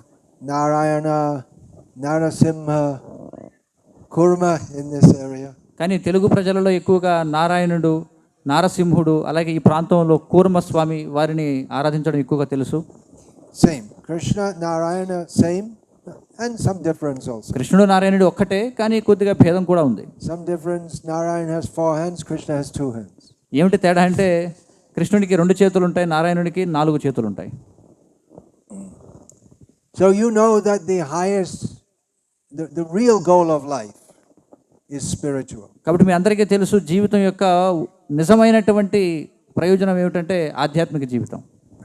Narayana, Narasimha, Kurma in this area. కానీ తెలుగు ప్రజలలో ఎక్కువగా నారాయణుడు, నారసింహుడు, అలాగే ఈ ప్రాంతంలో కూర్మస్వామి వారిని ఆరాధించడం ఎక్కువగా తెలుసు. Same. Krishna, Narayana, same. And some difference also. కృష్ణుడు నారాయణుడు ఒక్కటే, కానీ కొద్దిగా భేదం కూడా ఉంది. Some difference. Narayana has 4 hands, Krishna has 2 hands. ఏమిటి తేడా అంటే కృష్ణుడికి 2 చేతులు ఉంటాయి, నారాయణుడికి 4 చేతులు ఉంటాయి. So you know that the highest the real goal of life is spiritual. కాబట్టి మీ అందరికీ తెలుసు జీవితం యొక్క నిజమైనటువంటి ప్రయోజనం ఏమిటంటే ఆధ్యాత్మిక జీవితం.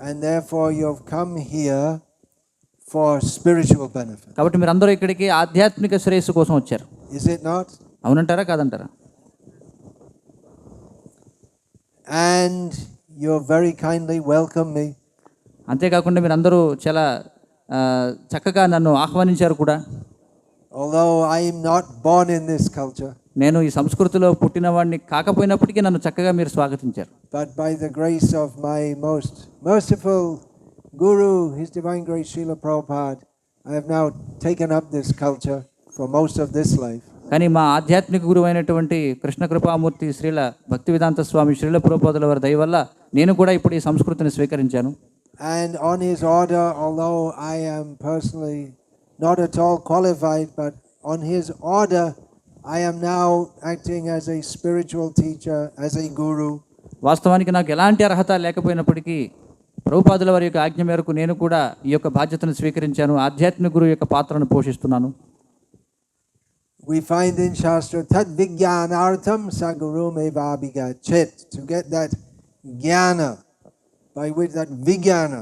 And therefore you have come here for spiritual benefit. కాబట్టి మీరు అందరూ ఇక్కడికి ఆధ్యాత్మిక శ్రేయస్సు కోసం వచ్చారు. Is it not? అవునంటారా కాదంటారా? And you have very kindly welcomed me. అంతేకాకుండా మీరు అందరూ చాలా చక్కగా నన్ను ఆహ్వానించారు కూడా. Although I am not born in this culture, నేను ఈ సంస్కృతిలో పుట్టినవాడిని కాకపోయినప్పటికీ నన్ను చక్కగా మీరు స్వాగతించారు. but by the grace of my most merciful Guru, His Divine Grace Srila Prabhupada, I have now taken up this culture for most of this life. కానీ మా ఆధ్యాత్మిక గురువు అయినటువంటి కృష్ణ కృపామూర్తి శ్రీల భక్తి వేదాంత స్వామి శ్రీల ప్రభుపాదుల వారి దయ వల్ల నేను కూడా ఇప్పుడు ఈ సంస్కృతిని స్వీకరించాను. And on his order, although I am personally not at all qualified, but on his order I am now acting as a spiritual teacher, as a guru. వాస్తవానికి నాకు ఎలాంటి అర్హత లేకపోయినప్పటికీ ప్రభుపాదుల వారి యొక్క ఆజ్ఞ మేరకు నేను కూడా ఈ యొక్క బాధ్యతను స్వీకరించాను. ఆధ్యాత్మిక గురువు యొక్క పాత్రను పోషిస్తున్నాను. We find in Shastra, Tad Vijnanartham Saguru Mevabhigachet, to get that jnana, by which that vijnana,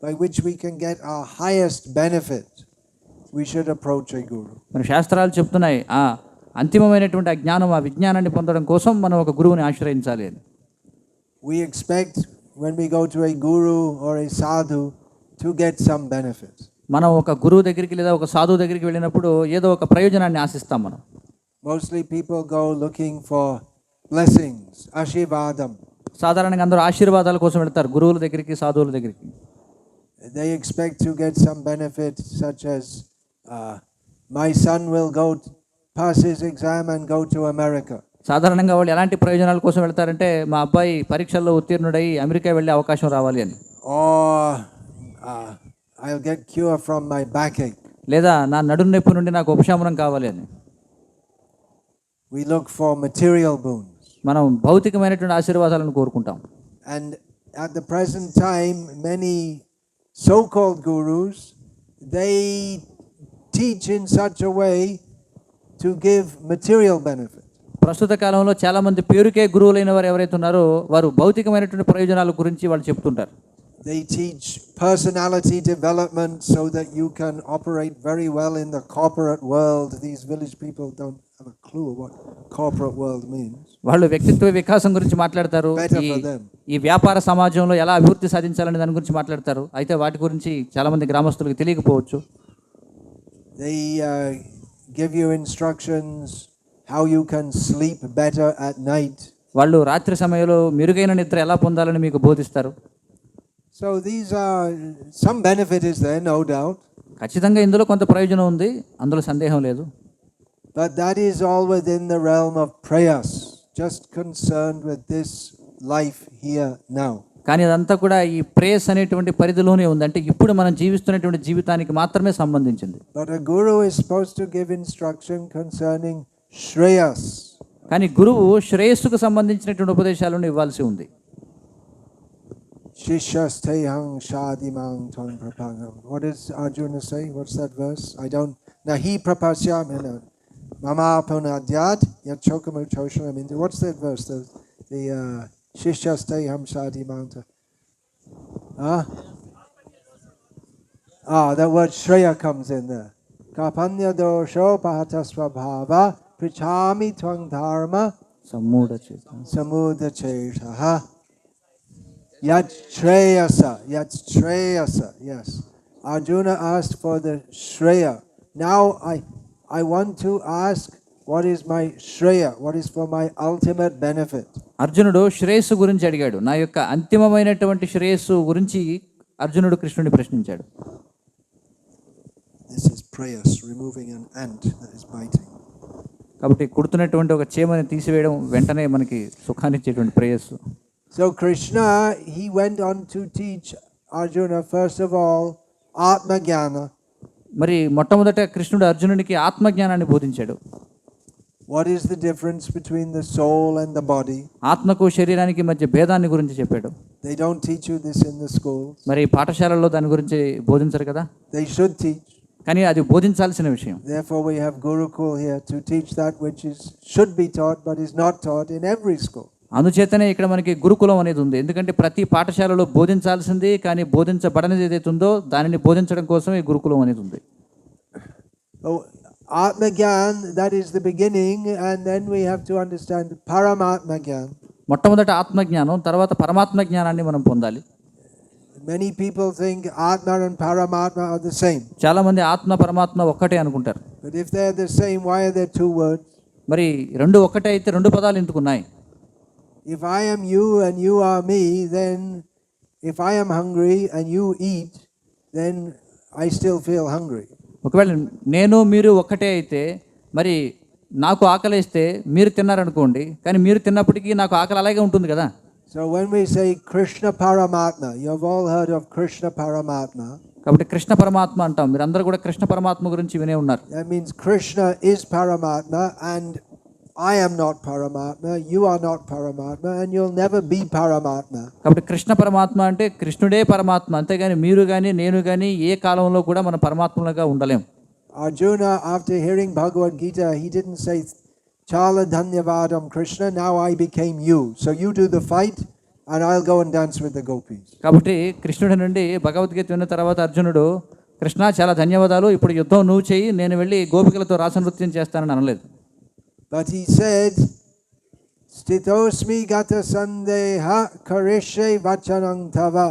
by which we can get our highest benefit, we should approach a guru. మన శాస్త్రాలు చెప్తున్నాయి అంతిమమైనటువంటి ఆ జ్ఞానం ఆ విజ్ఞానాన్ని పొందడం కోసం మనం ఒక గురువుని ఆశ్రయించాలి అని. We expect when we go to a guru or a sadhu to get some benefit. మనం ఒక గురువు దగ్గరికి లేదా ఒక సాధువు దగ్గరికి వెళ్ళినప్పుడు ఏదో ఒక ప్రయోజనాన్ని ఆశిస్తాం మనం. Mostly people go looking for blessings, ashirvadam. సాధారణంగా అందరూ ఆశీర్వాదాల కోసం వెళ్తారు గురువుల దగ్గరికి సాధువుల దగ్గరికి. They expect to get some benefit such as my son will go pass his exam and go to America. సాధారణంగా వాళ్ళు ఎలాంటి ప్రయోజనాల కోసం వెళ్తారంటే మా అబ్బాయి పరీక్షల్లో ఉత్తీర్ణుడై అమెరికా వెళ్ళే అవకాశం రావాలి అని. Or I'll get cure from my backache. లేదా నా నడుము నొప్పి నుండి నాకు ఉపశమనం కావాలి అని. We look for material boons. మనం భౌతికమైనటువంటి ఆశీర్వాదాలను కోరుకుంటాం. And at the present time, many so-called gurus, they teach in such a way to give material benefit. ప్రస్తుత కాలంలో చాలా మంది పేరుకే గురువులైన వారు ఎవరైతే ఉన్నారో వారు భౌతికమైనటువంటి ప్రయోజనాల గురించి వాళ్ళు చెప్తుంటారు. They teach personality development so that you can operate very well in the corporate world. These village people don't have a clue what corporate world means. వాళ్ళు వ్యక్తిత్వ వికాసం గురించి మాట్లాడతారు. ఈ వ్యాపార సమాజంలో ఎలా అభివృద్ధి సాధించాలనే దాని గురించి మాట్లాడతారు. అయితే వాటి గురించి చాలా మంది గ్రామస్తులకు తెలియకపోవచ్చు. They give you instructions how you can sleep better at night. వాళ్ళు రాత్రి సమయంలో మెరుగైన నిద్ర ఎలా పొందాలని మీకు బోధిస్తారు. So these are some benefit is there, no doubt. ఖచ్చితంగా ఇందులో కొంత ప్రయోజనం ఉంది, అందులో సందేహం లేదు. But that is all within the realm of prayas, just concerned with this life here now. కానీ అదంతా కూడా ఈ ప్రేయస్ అనేటువంటి పరిధిలోనే ఉంది. అంటే ఇప్పుడు మనం జీవిస్తున్నటువంటి జీవితానికి మాత్రమే సంబంధించింది. But a guru is supposed to give instruction concerning shreyas. కానీ గురువు శ్రేయస్సుకు సంబంధించినటువంటి ఉపదేశాలను ఇవ్వాల్సి ఉంది. Shishastehang shadimang ton prapangam. What does Arjuna say? What's that verse? I don't. Nahi prapasyam mama punadyat yachokamu choshanam. What's that verse? The shishasteham shadimang. That word shreya comes in there. Kapanya dosho pahatasvabhava prichami twang dharma sammuda chetaha. Yat Shreyasa, yes. Arjuna asked for the Shreya. Now I want to ask, what is my Shreya? What is for my ultimate benefit? అర్జునుడు శ్రేయస్సు గురించి అడిగాడు. నా యొక్క అంతిమమైనటువంటి శ్రేయస్సు గురించి అర్జునుడు కృష్ణుని ప్రశ్నించాడు. This is prayers, removing an ant that is biting. కాబట్టి కుడుతున్నటువంటి ఒక చీమని తీసివేయడం వెంటనే మనకి సుఖాన్ని ఇచ్చేటువంటి ప్రేయస్సు. So Krishna, he went on to teach Arjuna first of all Atma Jnana. మరి మొట్టమొదట కృష్ణుడు అర్జునునికి ఆత్మజ్ఞానాన్ని బోధించాడు. What is the difference between the soul and the body? ఆత్మకు శరీరానికి మధ్య భేదాన్ని గురించి చెప్పాడు. They don't teach you this in the schools. మరి పాఠశాలల్లో దాని గురించి బోధించరు కదా. They should teach. కానీ అది బోధించాల్సిన విషయం. Therefore we have Gurukul here to teach that which should be taught but is not taught in every school. అందుచేతనే ఇక్కడ మనకి గురుకులం అనేది ఉంది. ఎందుకంటే ప్రతి పాఠశాలలో బోధించాల్సింది కానీ బోధించబడనిది ఏదైతే ఉందో దానిని బోధించడం కోసం ఈ గురుకులం అనేది ఉంది. Atma Gyan, that is the beginning, and then we have to understand Paramatma Gyan. మొట్టమొదట ఆత్మజ్ఞానం, తర్వాత పరమాత్మ జ్ఞానాన్ని మనం పొందాలి. Many people think Atma and Paramatma are the same. చాలా మంది ఆత్మ పరమాత్మ ఒక్కటే అనుకుంటారు. But if they are the same, why are there two words? మరి రెండు ఒక్కటే అయితే రెండు పదాలు ఎందుకు ఉన్నాయి? If I am you and you are me, then if I am hungry and you eat, then I still feel hungry. ఒకవేళ నేను మీరు ఒక్కటే అయితే మరి నాకు ఆకలిస్తే మీరు తిన్నారనుకోండి, కానీ మీరు తిన్నప్పటికీ నాకు ఆకలి అలాగే ఉంటుంది కదా. So when we say Krishna Paramatma, you have all heard of Krishna Paramatma. కాబట్టి కృష్ణ పరమాత్మ అంటాం. మీరు అందరూ కూడా కృష్ణ పరమాత్మ గురించి వినే ఉన్నారు. That means Krishna is Paramatma and I am not Paramatma, you are not Paramatma, and you'll never be Paramatma. కాబట్టి కృష్ణ పరమాత్మ అంటే కృష్ణుడే పరమాత్మ, అంతేగాని మీరు కానీ నేను కానీ ఏ కాలంలో కూడా మన పరమాత్మలుగా ఉండలేం. Arjuna, after hearing Bhagavad Gita, he didn't say Chala Dhanyavadam Krishna, now I became you, so you do the fight and I'll go and dance with the gopis. కాబట్టి కృష్ణుడి నుండి భగవద్గీత విన్న తర్వాత అర్జునుడు, కృష్ణ చాలా ధన్యవాదాలు, ఇప్పుడు యుద్ధం నువ్వు చేయి, నేను వెళ్ళి గోపికలతో రాసనృత్యం చేస్తానని అనలేదు. But he said, Stitosmi gata sandeha karishe vachanam tava.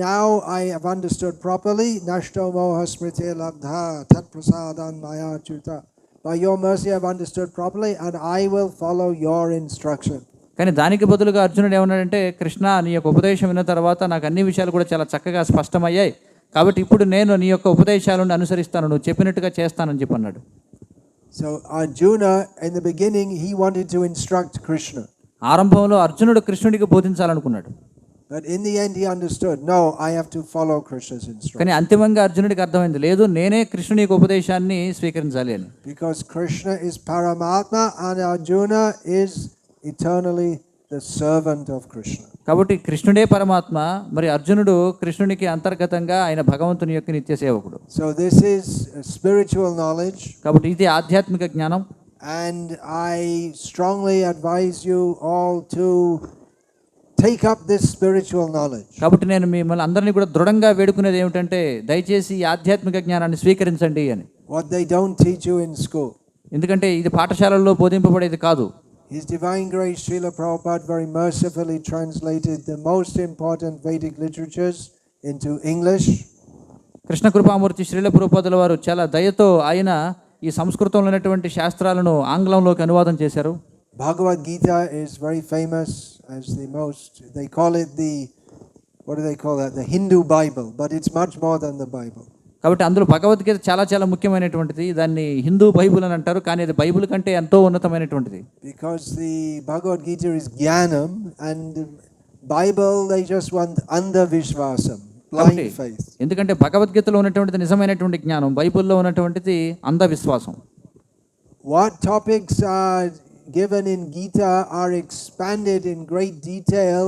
Now I have understood properly. Nashto moha smriti labdha tat prasadan maya chuta. By your mercy I have understood properly and I will follow your instruction. కానీ దానికి బదులుగా అర్జునుడు ఏమన్నాడంటే, కృష్ణ నీ యొక్క ఉపదేశం విన్న తర్వాత నాకు అన్ని విషయాలు కూడా చాలా చక్కగా స్పష్టమయ్యాయి, కాబట్టి ఇప్పుడు నేను నీ యొక్క ఉపదేశాలను అనుసరిస్తాను, నువ్వు చెప్పినట్టుగా చేస్తానని చెప్పి అన్నాడు. So Arjuna, in the beginning, he wanted to instruct Krishna. ఆరంభంలో అర్జునుడు కృష్ణుడికి బోధించాలనుకున్నాడు. But in the end he understood, no, I have to follow Krishna's instruction. కానీ అంతిమంగా అర్జునుడికి అర్థమైంది, లేదు నేనే కృష్ణుని యొక్క ఉపదేశాన్ని స్వీకరించాలి అని. Because Krishna is Paramatma and Arjuna is eternally the servant of Krishna. కాబట్టి కృష్ణుడే పరమాత్మ, మరి అర్జునుడు కృష్ణునికి అంతర్గతంగా ఆయన భగవంతుని యొక్క నిత్య సేవకుడు. So this is spiritual knowledge. కాబట్టి ఇది ఆధ్యాత్మిక జ్ఞానం. And I strongly advise you all to take up this spiritual knowledge. కాబట్టి నేను మిమ్మల్ని అందరినీ కూడా దృఢంగా వేడుకునేది ఏమిటంటే, దయచేసి ఈ ఆధ్యాత్మిక జ్ఞానాన్ని స్వీకరించండి అని. What they don't teach you in school. ఎందుకంటే ఇది పాఠశాలల్లో బోధింపబడేది కాదు. His Divine Grace Srila Prabhupada very mercifully translated the most important Vedic literatures into English. Krishna Kripamurti Srila ప్రభుపాదుల వారు చాలా దయతో ఆయన ఈ సంస్కృతంలో ఉన్నటువంటి శాస్త్రాలను ఆంగ్లంలోకి అనువాదం చేశారు. Bhagavad Gita is very famous as they call it what do they call that? The Hindu Bible, but it's much more than the Bible. కాబట్టి అందులో భగవద్గీత చాలా చాలా ముఖ్యమైనటువంటిది. దాన్ని హిందూ బైబుల్ అని అంటారు, కానీ అది బైబుల్ కంటే ఎంతో ఉన్నతమైనటువంటిది. Because the Bhagavad Gita is jnanam and Bible they just want andavishvasam, blind faith. ఎందుకంటే భగవద్గీతలో ఉన్నటువంటిది నిజమైనటువంటి జ్ఞానం, బైబిల్లో ఉన్నటువంటిది అంధవిశ్వాసం. What topics are given in Gita are expanded in great detail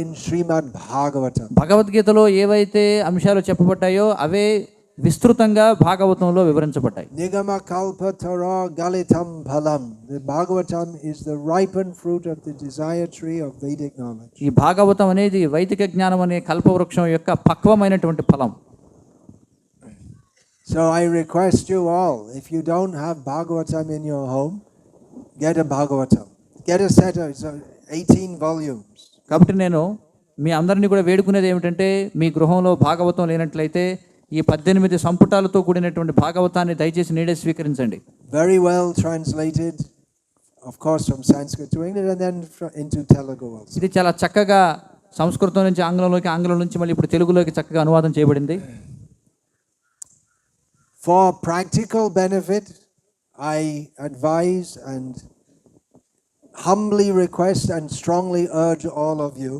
in Srimad Bhagavatam. భగవద్గీతలో ఏవైతే అంశాలు చెప్పబడ్డాయో అవే విస్తృతంగా భాగవతంలో వివరించబడ్డాయి. Nigama kalpatara galitam phalam. The Bhagavatam is the ripened fruit of the desire tree of Vedic knowledge. ఈ భాగవతం అనేది వైదిక జ్ఞానం అనే కల్పవృక్షం యొక్క పక్వమైనటువంటి ఫలం. So I request you all, if you don't have Bhagavatam in your home, get a Bhagavatam. Get a set of 18 volumes. కాబట్టి నేను మీ అందరినీ కూడా వేడుకునేది ఏమిటంటే, మీ గృహంలో భాగవతం లేనట్లయితే ఈ 18 సంపుటాలతో కూడినటువంటి భాగవతాన్ని దయచేసి నేడే స్వీకరించండి. Very well translated, of course from Sanskrit to English and then into Telugu also. ఇది చాలా చక్కగా సంస్కృతం నుంచి ఆంగ్లంలోకి, ఆంగ్లం నుంచి మళ్ళీ ఇప్పుడు తెలుగులోకి చక్కగా అనువాదం చేయబడింది. For practical benefit, I advise and humbly request and strongly urge all of you,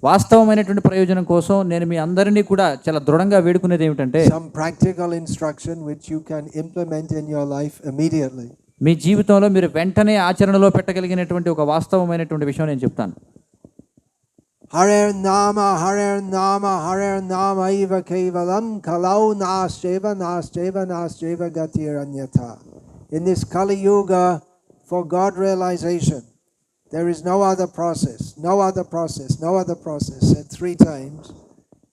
వాస్తవమైనటువంటి ప్రయోజనం కోసం నేను మీ అందరినీ కూడా చాలా దృఢంగా వేడుకునేది ఏమిటంటే, some practical instruction which you can implement in your life immediately. మీ జీవితంలో మీరు వెంటనే ఆచరణలో పెట్టగలిగినటువంటి ఒక వాస్తవమైనటువంటి విషయం నేను చెప్తాను. Hare Nama, Hare Nama, Hare Nama Eva Kevalam, Kalau Nasyeva, Nasyeva, Nasyeva Gatiranyata. In this Kali Yuga, for God realization, there is no other process, no other process, no other process, said 3 times,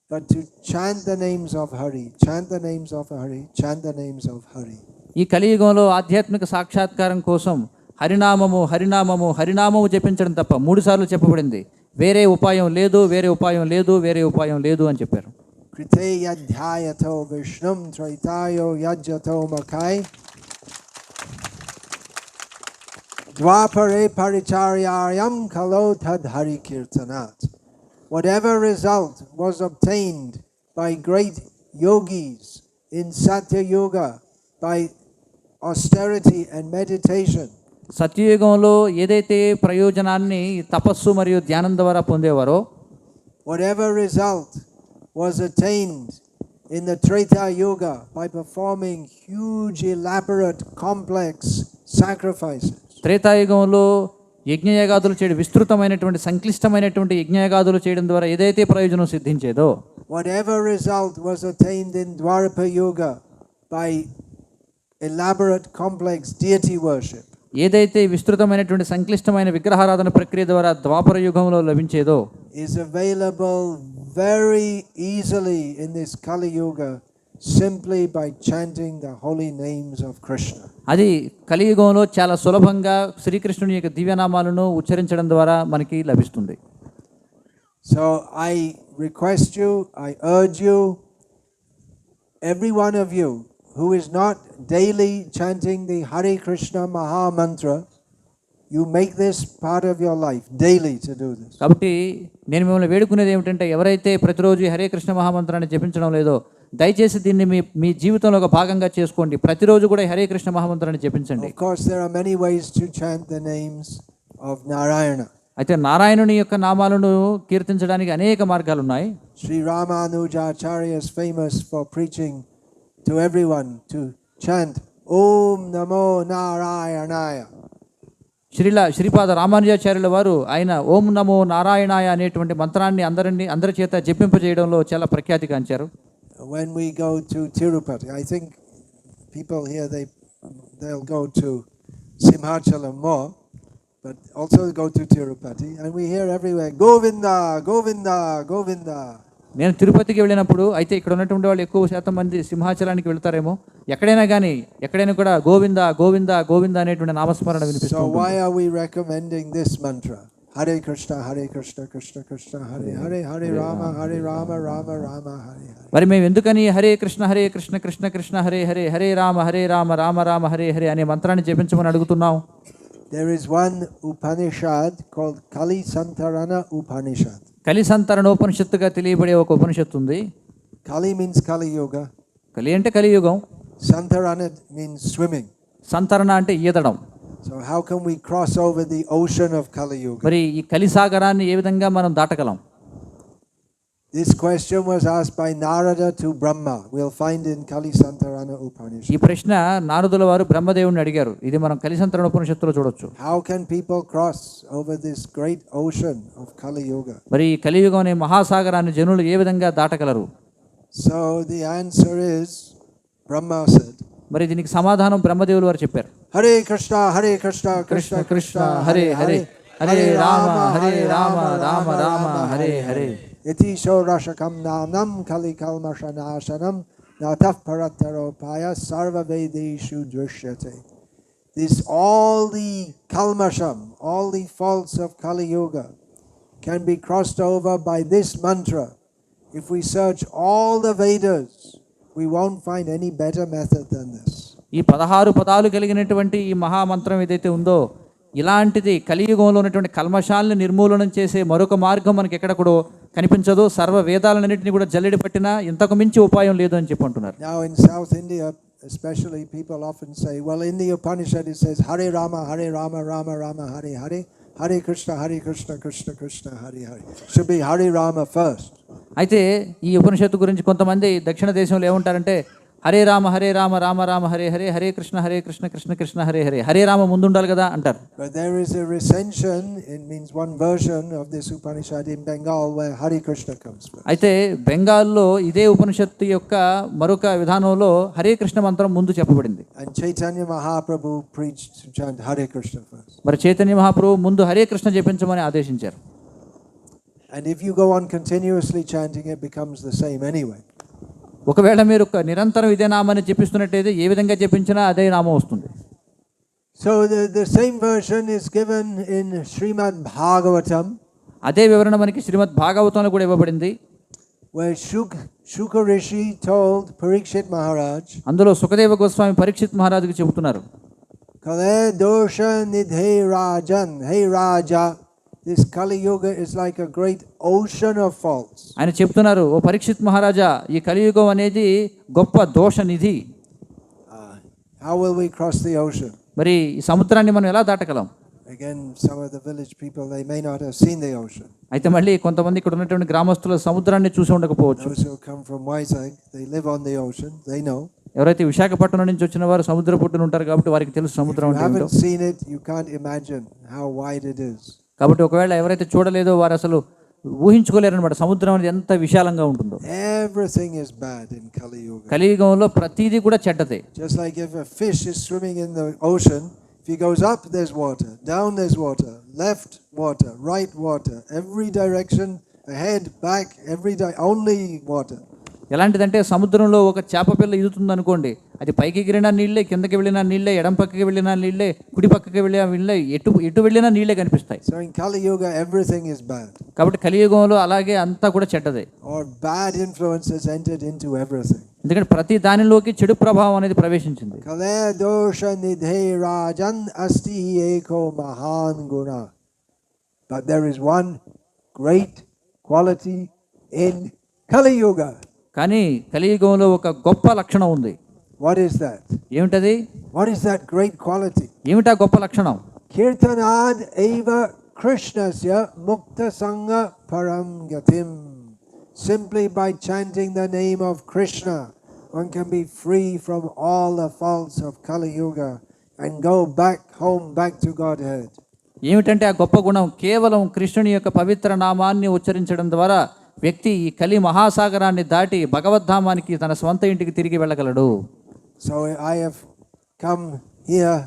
but to chant the names of Hari, chant the names of Hari, chant the names of Hari. ఈ కలియుగంలో ఆధ్యాత్మిక సాక్షాత్కారం కోసం హరినామము హరినామము హరినామము జపించడం తప్ప 3 సార్లు చెప్పబడింది. వేరే ఉపాయం లేదు, వేరే ఉపాయం లేదు, వేరే ఉపాయం లేదు అని చెప్పారు. Krite yadhyayato vishnum traitayo yajyato makai dvapare paricharyayam kalo tad hari kirtanat. Whatever result was obtained by great yogis in Satya Yuga by austerity and meditation, సత్యయుగంలో ఏదైతే ప్రయోజనాన్ని తపస్సు మరియు ధ్యానం ద్వారా పొందేవారో, whatever result was attained in the Treta Yuga by performing huge, elaborate, complex sacrifices, త్రేతాయుగంలో యజ్ఞయాగాదులు చేయడం, విస్తృతమైనటువంటి సంక్లిష్టమైనటువంటి యజ్ఞయాగాదులు చేయడం ద్వారా ఏదైతే ప్రయోజనం సిద్ధించేదో, whatever result was attained in Dwapara Yuga by elaborate, complex deity worship, ఏదైతే విస్తృతమైనటువంటి సంక్లిష్టమైన విగ్రహారాధన ప్రక్రియ ద్వారా ద్వాపర యుగంలో లభించేదో, is available very easily in this Kali Yuga simply by chanting the holy names of Krishna. అది కలియుగంలో చాలా సులభంగా శ్రీకృష్ణుని యొక్క దివ్యనామాలను ఉచ్చరించడం ద్వారా మనకి లభిస్తుంది. So I request you, I urge you, every one of you who is not daily chanting the Hare Krishna Maha Mantra, you make this part of your life daily to do this. కాబట్టి నేను మిమ్మల్ని వేడుకునేది ఏమిటంటే, ఎవరైతే ప్రతిరోజు హరే కృష్ణ మహామంత్రాన్ని జపించడం లేదో దయచేసి దీన్ని మీ జీవితంలో ఒక భాగంగా చేసుకోండి. ప్రతిరోజు కూడా హరే కృష్ణ మహామంత్రాన్ని జపించండి. Of course there are many ways to chant the names of Narayana. అయితే నారాయణుని యొక్క నామాలను కీర్తించడానికి అనేక మార్గాలు ఉన్నాయి. Sri Ramanujacharya is famous for preaching to everyone to chant Om Namo Narayanaya. Sripada రామానుజాచార్యుల వారు ఆయన ఓం నమో నారాయణాయ అనేటువంటి మంత్రాన్ని అందరి చేత జపింపజేయడంలో చాలా ప్రఖ్యాతిగాంచారు. When we go to Tirupati, I think people here they'll go to Simhachalam more, but also go to Tirupati, and we hear everywhere Govinda, Govinda, Govinda. నేను తిరుపతికి వెళ్ళినప్పుడు, అయితే ఇక్కడ ఉన్నటువంటి వాళ్ళు ఎక్కువ శాతం మంది సింహాచలానికి వెళ్తారేమో, ఎక్కడైనా కూడా గోవింద గోవింద గోవింద అనేటువంటి నామస్మరణ వినిపిస్తుంది. So why are we recommending this mantra? Hare Krishna, Hare Krishna, Krishna Krishna, Hare Hare, Hare Rama, Hare Rama, Rama Rama, Hare Hare. మరి మేము ఎందుకని హరే కృష్ణ కృష్ణ కృష్ణ హరే హరే, హరే రామ రామ రామ హరే హరే అనే మంత్రాన్ని జపించమని అడుగుతున్నాం? There is one Upanishad called Kali Santarana Upanishad. కలి సంతరణోపనిషత్తుగా తెలియబడే ఒక ఉపనిషత్తు ఉంది. Kali means Kali Yuga. కలి అంటే కలియుగం. Santarana means swimming. సంతరణ అంటే ఈదడం. So how can we cross over the ocean of Kali Yuga? మరి ఈ కలిసాగరాన్ని ఏ విధంగా మనం దాటగలం? This question was asked by Narada to Brahma. We'll find in Kali Santarana Upanishad. ఈ ప్రశ్న నారదుల వారు బ్రహ్మదేవుని అడిగారు. ఇది మనం కలి సంతరణ ఉపనిషత్తులో చూడొచ్చు. How can people cross over this great ocean of Kali Yuga? మరి ఈ కలియుగం అనే మహాసాగరాన్ని జనులు ఏ విధంగా దాటగలరు? So the answer is, Brahma said, మరి దీనికి సమాధానం బ్రహ్మదేవులు వారు చెప్పారు. Hare Krishna, Hare Krishna, Krishna Krishna, Hare Hare, Hare Rama, Rama Rama, Hare Hare. Iti Shorashakam Nanam Kali Kalmashanashanam Nataf Parataropaya Sarva Vedeshu Drishyate. This all the Kalmasham, all the faults of Kali Yuga can be crossed over by this mantra. If we search all the Vedas, we won't find any better method than this. ఈ 16 పదాలు కలిగినటువంటి ఈ మహామంత్రం ఏదైతే ఉందో, ఇలాంటిది కలియుగంలో ఉన్నటువంటి కల్మషాలను నిర్మూలనం చేసే మరొక మార్గం మనకి ఎక్కడ కూడా కనిపించదు. సర్వ వేదాలన్నింటినీ కూడా జల్లెడి పట్టినా ఇంతకు మించి ఉపాయం లేదు అని చెప్పి అంటున్నారు. Now in South India especially, people often say, well, in the Upanishad it says Hare Rama, Rama Rama, Hare Hare, Hare Krishna, Krishna Krishna, Hare Hare. Should be Hare Rama first. అయితే ఈ ఉపనిషత్తు గురించి కొంతమంది దక్షిణ దేశంలో ఏమంటారంటే, హరే రామ రామ రామ హరే హరే, హరే కృష్ణ కృష్ణ కృష్ణ హరే హరే, హరే రామ ముందు ఉండాలి కదా అంటారు. But there is a recension, it means one version of this Upanishad in Bengal where Hare Krishna comes first. అయితే బెంగాల్లో ఇదే ఉపనిషత్తు యొక్క మరొక విధానంలో హరే కృష్ణ మంత్రం ముందు చెప్పబడింది. And Chaitanya Mahaprabhu preached to chant Hare Krishna first. మరి చైతన్య మహాప్రభు ముందు హరే కృష్ణ జపించమని ఆదేశించారు. And if you go on continuously chanting, it becomes the same anyway. ఒకవేళ మీరు నిరంతరం ఇదే నామాన్ని జపిస్తున్నట్టయితే ఏ విధంగా జపించినా అదే నామం వస్తుంది. So the same version is given in Srimad Bhagavatam. అదే వివరణ మనకి శ్రీమద్ భాగవతంలో కూడా ఇవ్వబడింది. Where Shuka Rishi told Parikshit Maharaj, అందులో సుఖదేవ గోస్వామి పరీక్షిత్ మహారాజుకి చెబుతున్నారు, Kale dosha nidhe rajan, hey Raja, this Kali Yuga is like a great ocean of faults. ఆయన చెప్తున్నారు, ఓ పరీక్షిత్ మహారాజా, ఈ కలియుగం అనేది గొప్ప దోష నిధి. How will we cross the ocean? మరి ఈ సముద్రాన్ని మనం ఎలా దాటగలం? Again, some of the village people, they may not have seen the ocean. అయితే మళ్ళీ కొంతమంది ఇక్కడ ఉన్నటువంటి గ్రామస్తులు సముద్రాన్ని చూసి ఉండకపోవచ్చు. Those who come from Vizag, they live on the ocean, they know. ఎవరైతే విశాఖపట్నం నుంచి వచ్చిన వారు సముద్ర పుట్టున ఉంటారు కాబట్టి వారికి తెలుసు సముద్రం If you అంటే ఏంటో. haven't seen it, you can't imagine how wide it is. కాబట్టి ఒకవేళ ఎవరైతే చూడలేదో వారు అసలు ఊహించుకోలేరన్నమాట సముద్రం అనేది ఎంత విశాలంగా ఉంటుందో. Everything is bad in Kali Yuga. కలియుగంలో ప్రతిదీ కూడా చెడ్డదే. Just like if a fish is swimming in the ocean, if he goes up, there's water, down there's water, left water, right water, every direction, ahead, back, only water. ఎలాంటిదంటే సముద్రంలో ఒక చేప పిల్ల ఈదుతుంది అనుకోండి, అది పైకి ఎగిరినా నీళ్ళే, కిందకి వెళ్ళినా నీళ్ళే, ఎడం పక్కకి వెళ్ళినా నీళ్ళే, కుడి పక్కకి వెళ్ళినా నీళ్ళే, ఎటు వెళ్ళినా నీళ్ళే కనిపిస్తాయి. So in Kali Yuga everything is bad. కాబట్టి కలియుగంలో అలాగే అంతా కూడా చెడ్డదే. Or bad influences entered into everything. ఎందుకంటే ప్రతి దానిలోకి చెడు ప్రభావం అనేది ప్రవేశించింది. Kale dosha nidhe rajan asti eko mahan guna. But there is one great quality in Kali Yuga. కానీ కలియుగంలో ఒక గొప్ప లక్షణం ఉంది. What is that? ఏమిటది? What is that great quality? ఏమిటా గొప్ప లక్షణం? Kirtanad eva Krishnasya mukta sangha param gatim. Simply by chanting the name of Krishna, one can be free from all the faults of Kali Yuga and go back home, back to Godhead. ఏమిటంటే ఆ గొప్ప గుణం కేవలం కృష్ణుని యొక్క పవిత్ర నామాన్ని ఉచ్చరించడం ద్వారా వ్యక్తి ఈ కలి మహాసాగరాన్ని దాటి భగవద్ధామానికి తన స్వంత ఇంటికి తిరిగి వెళ్ళగలడు. So I have come here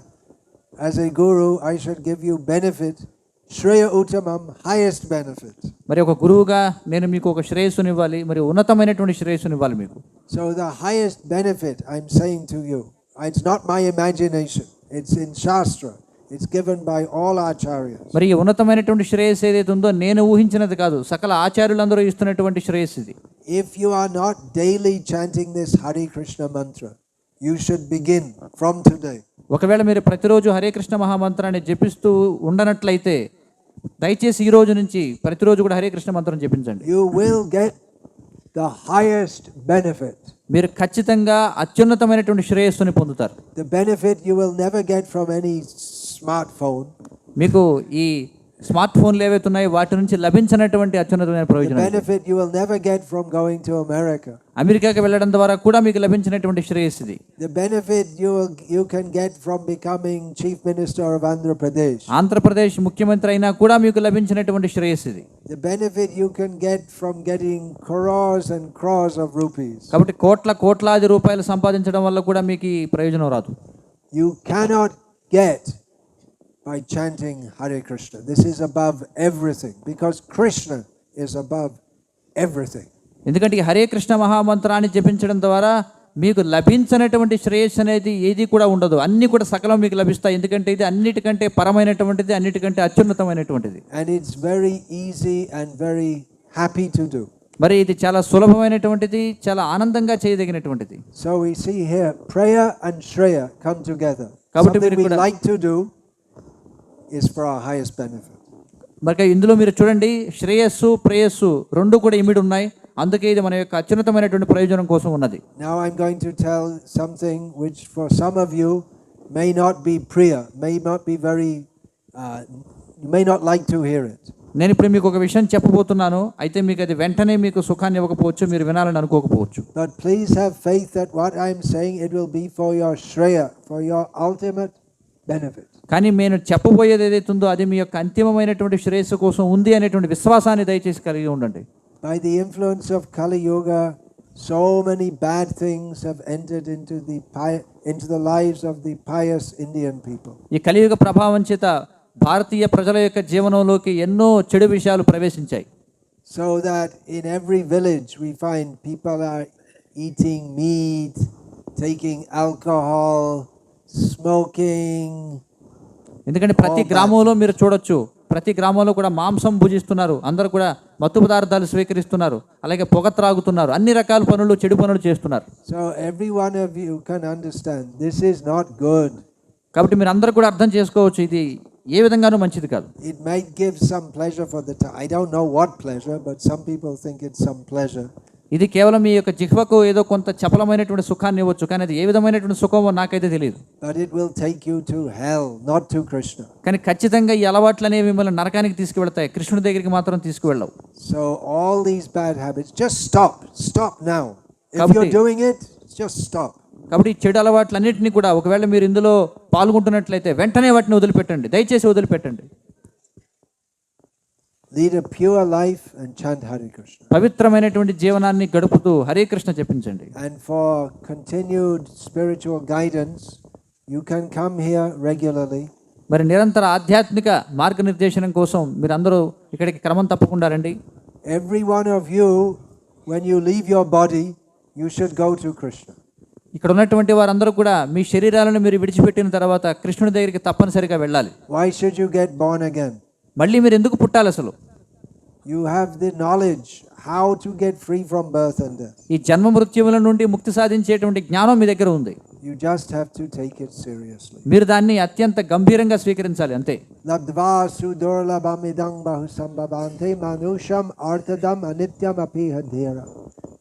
as a guru, I should give you benefit, Shreya Uttamam, highest benefit. మరి ఒక గురువుగా నేను మీకు ఒక శ్రేయస్సునివ్వాలి, మరి ఉన్నతమైనటువంటి శ్రేయస్సునివ్వాలి మీకు. So the highest benefit I'm saying to you, it's not my imagination, it's in Shastra. It's given by all acharyas. మరి ఈ ఉన్నతమైనటువంటి శ్రేయస్సు ఏదైతే ఉందో నేను ఊహించినది కాదు, సకల ఆచార్యులందరూ ఇస్తున్నటువంటి శ్రేయస్సు ఇది. If you are not daily chanting this Hare Krishna mantra, you should begin from today. ఒకవేళ మీరు ప్రతిరోజు హరే కృష్ణ మహామంత్రాన్ని జపిస్తూ ఉండనట్లయితే దయచేసి ఈ రోజు నుంచి ప్రతిరోజు కూడా హరే కృష్ణ మంత్రం జపించండి. You will get the highest benefit. మీరు ఖచ్చితంగా అత్యున్నతమైనటువంటి శ్రేయస్సుని పొందుతారు. The benefit you will never get from any smartphone. మీకు ఈ స్మార్ట్ ఫోన్లు ఏవైతే ఉన్నాయో వాటి నుంచి లభించినటువంటి అత్యున్నతమైన The ప్రయోజనం. benefit you will never get from going to America. అమెరికాకి వెళ్ళడం ద్వారా కూడా మీకు లభించినటువంటి శ్రేయస్సు ఇది. The benefit you can get from becoming Chief Minister of Andhra Pradesh. Andhra Pradesh ముఖ్యమంత్రి అయినా కూడా మీకు లభించినటువంటి శ్రేయస్సు ఇది. The benefit you can get from getting crores and crores of rupees. కాబట్టి కోట్లాది రూపాయలు సంపాదించడం వల్ల కూడా మీకు ఈ ప్రయోజనం రాదు. You cannot get by chanting Hare Krishna. This is above everything because Krishna is above everything. ఎందుకంటే ఈ హరే కృష్ణ మహామంత్రాన్ని జపించడం ద్వారా మీకు లభించినటువంటి శ్రేయస్సు అనేది ఏది కూడా ఉండదు, అన్ని కూడా సకలం మీకు లభిస్తాయి. ఎందుకంటే ఇది అన్నిటికంటే పరమైనటువంటిది, అన్నిటికంటే అత్యున్నతమైనటువంటిది. And it's very easy and very happy to do. మరి ఇది చాలా సులభమైనటువంటిది, చాలా ఆనందంగా చేయదగినటువంటిది. So we see here prayer and shreya come together. కాబట్టి Something we మీరు like to do is for our highest benefit. మరి ఇందులో మీరు చూడండి, శ్రేయస్సు ప్రేయస్సు రెండు కూడా ఇమిడి ఉన్నాయి. అందుకే ఇది మన యొక్క అత్యున్నతమైనటువంటి ప్రయోజనం కోసం ఉన్నది. Now I'm going to tell something which for some of you may not be priya, may not be very you may not like to hear it. నేను ఇప్పుడు మీకు ఒక విషయం చెప్పబోతున్నాను. అయితే మీకు అది వెంటనే మీకు సుఖాన్ని ఇవ్వకపోవచ్చు, మీరు వినాలని అనుకోకపోవచ్చు. But please have faith that what I am saying, it will be for your shreya, for your ultimate benefit. కానీ నేను చెప్పబోయేది ఏదైతే ఉందో అది మీ యొక్క అంతిమమైనటువంటి శ్రేయస్సు కోసం ఉంది అనేటువంటి విశ్వాసాన్ని దయచేసి కలిగి ఉండండి. By the influence of Kali Yuga, so many bad things have entered into the lives of the pious Indian people. ఈ కలియుగ ప్రభావం చేత భారతీయ ప్రజల యొక్క జీవనంలోకి ఎన్నో చెడు విషయాలు ప్రవేశించాయి. So that in every village we find people are eating meat, taking alcohol, smoking. ఎందుకంటే ప్రతి గ్రామంలో మీరు చూడొచ్చు, ప్రతి గ్రామంలో కూడా మాంసం భుజిస్తున్నారు, అందరూ కూడా మత్తు పదార్థాలు స్వీకరిస్తున్నారు, అలాగే పొగ త్రాగుతున్నారు, అన్ని రకాల పనులు, చెడు పనులు చేస్తున్నారు. So every one of you can understand this is not good. కాబట్టి మీరు అందరూ కూడా అర్థం చేసుకోవచ్చు, ఇది ఏ విధంగానూ మంచిది కాదు. It might give some pleasure for the time. I don't know what pleasure, but some people think it's some pleasure. ఇది కేవలం మీ యొక్క జిహ్వకు ఏదో కొంత చపలమైనటువంటి సుఖాన్ని ఇవ్వచ్చు, కానీ అది ఏ విధమైనటువంటి సుఖమో నాకైతే తెలియదు. But it will take you to hell, not to Krishna. కానీ ఖచ్చితంగా ఈ అలవాట్లనే మిమ్మల్ని నరకానికి తీసుకువెళ్తాయి, కృష్ణుడి దగ్గరికి మాత్రం తీసుకువెళ్ళవు. So all these bad habits, just stop now. If you're doing it, just stop. కాబట్టి ఈ చెడు అలవాట్లన్నింటినీ కూడా ఒకవేళ మీరు ఇందులో పాల్గొంటున్నట్లయితే వెంటనే వాటిని వదిలిపెట్టండి, దయచేసి వదిలిపెట్టండి. Lead a pure life and chant Hare Krishna. పవిత్రమైనటువంటి జీవనాన్ని గడుపుతూ Hare Krishna చెప్పించండి. And for continued spiritual guidance, you can come here regularly. మరి నిరంతర ఆధ్యాత్మిక మార్గనిర్దేశనం కోసం మీరు అందరూ ఇక్కడికి క్రమం తప్పకుండా రండి. Every one of you, when you leave your body, you should go to Krishna. ఇక్కడ ఉన్నటువంటి వారందరూ కూడా మీ శరీరాలను మీరు విడిచిపెట్టిన తర్వాత కృష్ణుడి దగ్గరికి తప్పనిసరిగా వెళ్ళాలి. Why should you get born again? మళ్ళీ మీరు ఎందుకు పుట్టాలి అసలు? You have the knowledge how to get free from birth and death. ఈ జన్మ మృత్యువుల నుండి ముక్తి సాధించేటువంటి జ్ఞానం మీ దగ్గర ఉంది. You just have to take it seriously. మీరు దాన్ని అత్యంత గంభీరంగా స్వీకరించాలి, అంతే. Labdva sudurlabamidang bahusambhavante manusham arthadam anityam apihadhira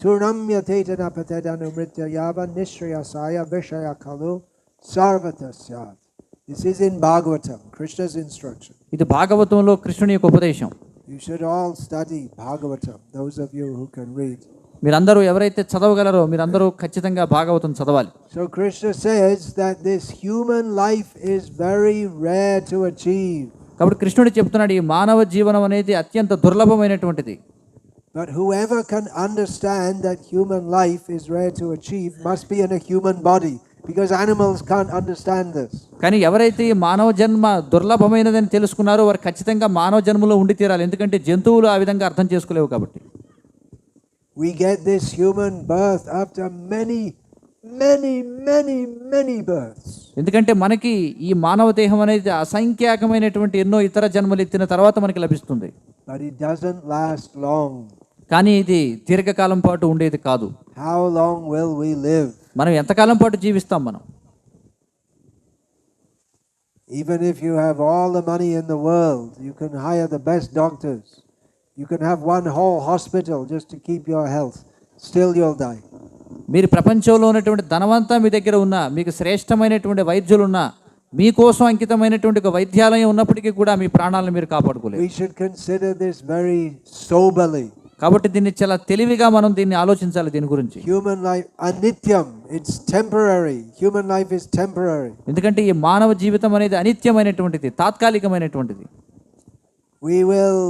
turnam yatetana patedanumritya yava nishriyasaya vishaya kalu sarvatasyat. This is in Bhagavatam, Krishna's instruction. ఇది భాగవతంలో కృష్ణుని యొక్క ఉపదేశం. You should all study Bhagavatam, those of you who can read. మీరందరూ ఎవరైతే చదవగలరో మీరందరూ ఖచ్చితంగా భాగవతం చదవాలి. So Krishna says that this human life is very rare to achieve. కాబట్టి కృష్ణుడు చెప్తున్నాడు ఈ మానవ జీవనం అనేది అత్యంత దుర్లభమైనటువంటిది. But whoever can understand that human life is rare to achieve must be in a human body, because animals can't understand this. కానీ ఎవరైతే ఈ మానవ జన్మ దుర్లభమైనదని తెలుసుకున్నారో వారు ఖచ్చితంగా మానవ జన్మలో ఉండి తీరాలి, ఎందుకంటే జంతువులు ఆ విధంగా అర్థం చేసుకోలేవు కాబట్టి. We get this human birth after many births. ఎందుకంటే మనకి ఈ మానవ దేహం అనేది అసంఖ్యాకమైనటువంటి ఎన్నో ఇతర జన్మలు ఎత్తిన తర్వాత మనకి లభిస్తుంది. But it doesn't last long. కానీ ఇది దీర్ఘకాలం పాటు ఉండేది కాదు. How long will we live? మనం ఎంతకాలం పాటు జీవిస్తాం మనం? Even if you have all the money in the world, you can hire the best doctors. You can have one whole hospital just to keep your health. Still you'll die. మీరు ప్రపంచంలో ఉన్నటువంటి ధనవంతా మీ దగ్గర ఉన్నా, మీకు శ్రేష్టమైనటువంటి వైద్యులు ఉన్నా, మీకోసం అంకితమైనటువంటి ఒక వైద్యాలయం ఉన్నప్పటికీ కూడా మీ ప్రాణాలను మీరు కాపాడుకోలేరు. We should consider this very soberly. కాబట్టి దీన్ని చాలా తెలివిగా మనం దీన్ని ఆలోచించాలి దీని గురించి. Human life anityam, it's temporary. Human life is temporary. ఎందుకంటే ఈ మానవ జీవితం అనేది అనిత్యమైనటువంటిది, తాత్కాలికమైనటువంటిది. We will,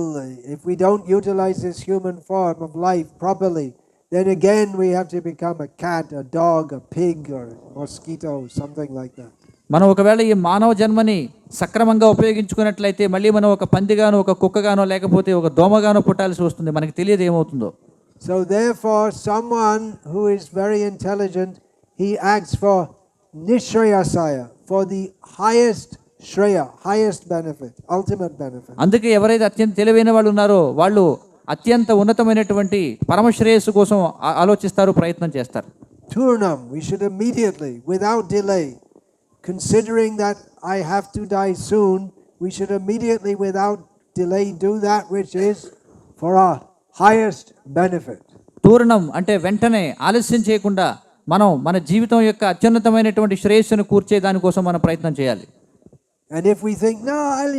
if we don't utilize this human form of life properly, then again we have to become a cat, a dog, a pig, or a mosquito, something like that. మనం ఒకవేళ ఈ మానవ జన్మని సక్రమంగా ఉపయోగించుకున్నట్లయితే మళ్ళీ మనం ఒక పందిగానో ఒక కుక్కగానో లేకపోతే ఒక దోమగానో పుట్టాల్సి వస్తుంది, మనకి తెలియదు ఏమవుతుందో. So therefore someone who is very intelligent, he acts for nishrayasaya, for the highest shreya, highest benefit, ultimate benefit. అందుకే ఎవరైతే అత్యంత తెలివైన వాళ్ళు ఉన్నారో వాళ్ళు అత్యంత ఉన్నతమైనటువంటి పరమ శ్రేయస్సు కోసం ఆలోచిస్తారు, ప్రయత్నం చేస్తారు. Turnam, we should immediately, without delay, considering that I have to die soon, we should immediately, without delay, do that which is for our highest benefit. తూరణం అంటే వెంటనే ఆలస్యం చేయకుండా మనం మన జీవితం యొక్క అత్యున్నతమైనటువంటి శ్రేయస్సును కూర్చే దానికోసం మనం ప్రయత్నం చేయాలి. And if we think, no, I'll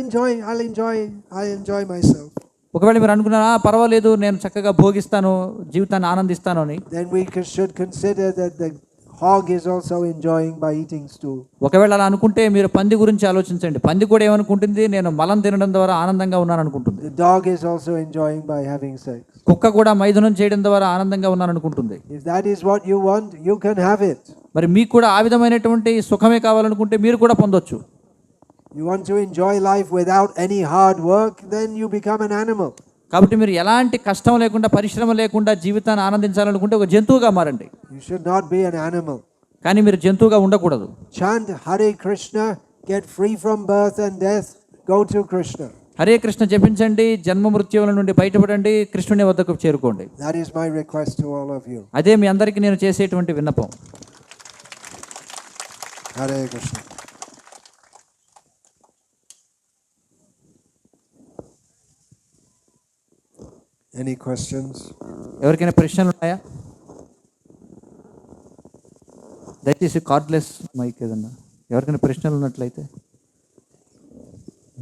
enjoy myself. ఒకవేళ మీరు అనుకున్నారా పర్వాలేదు నేను చక్కగా భోగిస్తాను జీవితాన్ని ఆనందిస్తాను అని, then we should consider that the hog is also enjoying by eating stool. ఒకవేళ అలా అనుకుంటే మీరు పంది గురించి ఆలోచించండి. పంది కూడా ఏమనుకుంటుంది, నేను మలం తినడం ద్వారా ఆనందంగా ఉన్నాను అనుకుంటుంది. The dog is also enjoying by having sex. కుక్క కూడా మైథునం చేయడం ద్వారా ఆనందంగా ఉన్నాను అనుకుంటుంది. If that is what you want, you can have it. మరి మీకు కూడా ఆ విధమైనటువంటి సుఖమే కావాలనుకుంటే మీరు కూడా పొందొచ్చు. You want to enjoy life without any hard work, then you become an animal. కాబట్టి మీరు ఎలాంటి కష్టం లేకుండా పరిశ్రమ లేకుండా జీవితాన్ని ఆనందించాలనుకుంటే ఒక జంతువుగా మారండి. You should not be an animal. కానీ మీరు జంతువుగా ఉండకూడదు. Chant Hare Krishna, get free from birth and death, go to Krishna. Hare Krishna జపించండి, జన్మ మృత్యువుల నుండి బయటపడండి, కృష్ణుని వద్దకు చేరుకోండి. That is my request to all of you. అదే మీ అందరికీ నేను చేసేటువంటి విన్నపం. Hare Krishna. Any questions? ఎవరికైనా ప్రశ్నలు ఉన్నాయా? దయచేసి కార్డ్లెస్ మైక్ ఏదన్నా ఎవరికైనా ప్రశ్నలు ఉన్నట్లయితే.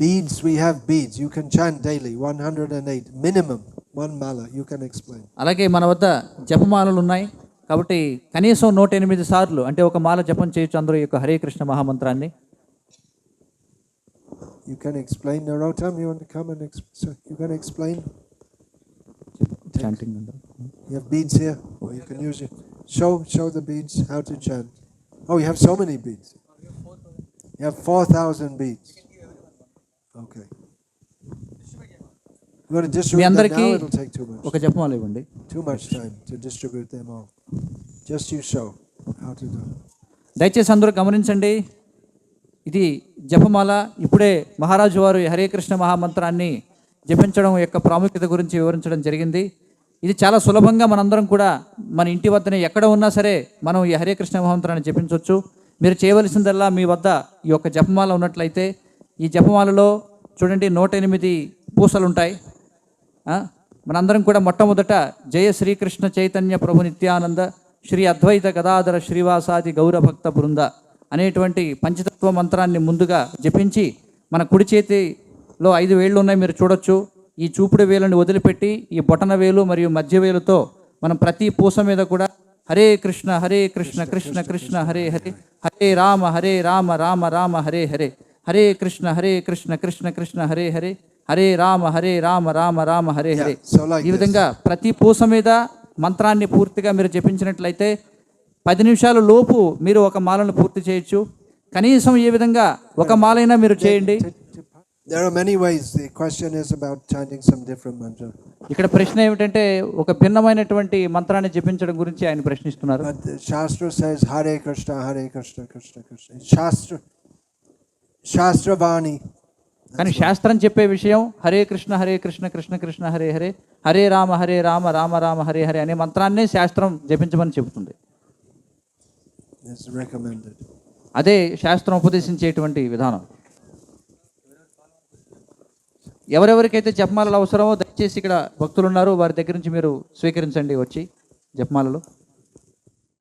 Beads, we have beads. You can chant daily, 108 minimum, one mala. You can explain. అలాగే మన వద్ద జపమాలలు ఉన్నాయి కాబట్టి కనీసం 108 సార్లు అంటే ఒక మాల జపం చేయొచ్చు అందరూ ఈ యొక్క Hare Krishna మహామంత్రాన్ని. You can explain. Narottam, you want to come and you can explain? Chanting. You have beads here? Or you can use it. Show the beads, how to chant. Oh, you have so many beads. You have 4,000 beads. Okay. You want to distribute them now? It'll take too much. ఒక జపమాల ఇవ్వండి. Too much time to distribute them all. Just you show how to do it. దయచేసి అందరూ గమనించండి, ఇది జపమాల. ఇప్పుడే మహారాజు వారు హరే కృష్ణ మహామంత్రాన్ని జపించడం యొక్క ప్రాముఖ్యత గురించి వివరించడం జరిగింది. ఇది చాలా సులభంగా మనందరం కూడా మన ఇంటి వద్దనే ఎక్కడ ఉన్నా సరే మనం ఈ హరే కృష్ణ మహామంత్రాన్ని జపించవచ్చు. మీరు చేయవలసిందల్లా మీ వద్ద ఈ యొక్క జపమాల ఉన్నట్లయితే ఈ జపమాలలో చూడండి 108 పూసలు ఉంటాయి. మనందరం కూడా మొట్టమొదట జయ శ్రీకృష్ణ చైతన్య ప్రభు నిత్యానంద శ్రీ అద్వైత గదాధర శ్రీవాసాది గౌరభక్త బృంద అనేటువంటి పంచతత్వ మంత్రాన్ని ముందుగా జపించి మన కుడి చేతిలో 5 వేళ్ళు ఉన్నాయి మీరు చూడొచ్చు. ఈ చూపుడు వేలుని వదిలిపెట్టి ఈ బొటన వేలు మరియు మధ్య వేలుతో మనం ప్రతి పూస మీద కూడా హరే కృష్ణ కృష్ణ కృష్ణ హరే హరే, హరే రామ రామ రామ హరే హరే, హరే కృష్ణ కృష్ణ కృష్ణ హరే హరే, హరే రామ రామ రామ హరే హరే. ఈ విధంగా ప్రతి పూస మీద మంత్రాన్ని పూర్తిగా మీరు జపించినట్లయితే 10 నిమిషాల లోపు మీరు ఒక మాలను పూర్తి చేయొచ్చు. కనీసం ఈ విధంగా ఒక మాలైనా మీరు చేయండి. There are many ways. The question is about chanting some different mantra. ఇక్కడ ప్రశ్న ఏమిటంటే ఒక భిన్నమైనటువంటి మంత్రాన్ని జపించడం గురించి ఆయన ప్రశ్నిస్తున్నారు. But the Shastra says Hare Krishna Krishna Krishna. Shastra Vani. కానీ శాస్త్రం చెప్పే విషయం హరే కృష్ణ కృష్ణ కృష్ణ హరే హరే, హరే రామ రామ రామ హరే హరే అనే మంత్రాన్నే శాస్త్రం జపించమని చెబుతుంది. It's recommended. అదే శాస్త్రం ఉపదేశించేటువంటి విధానం. ఎవరెవరికైతే జపమాలలు అవసరమో దయచేసి ఇక్కడ భక్తులు ఉన్నారు వారి దగ్గర నుంచి మీరు స్వీకరించండి వచ్చి జపమాలలు.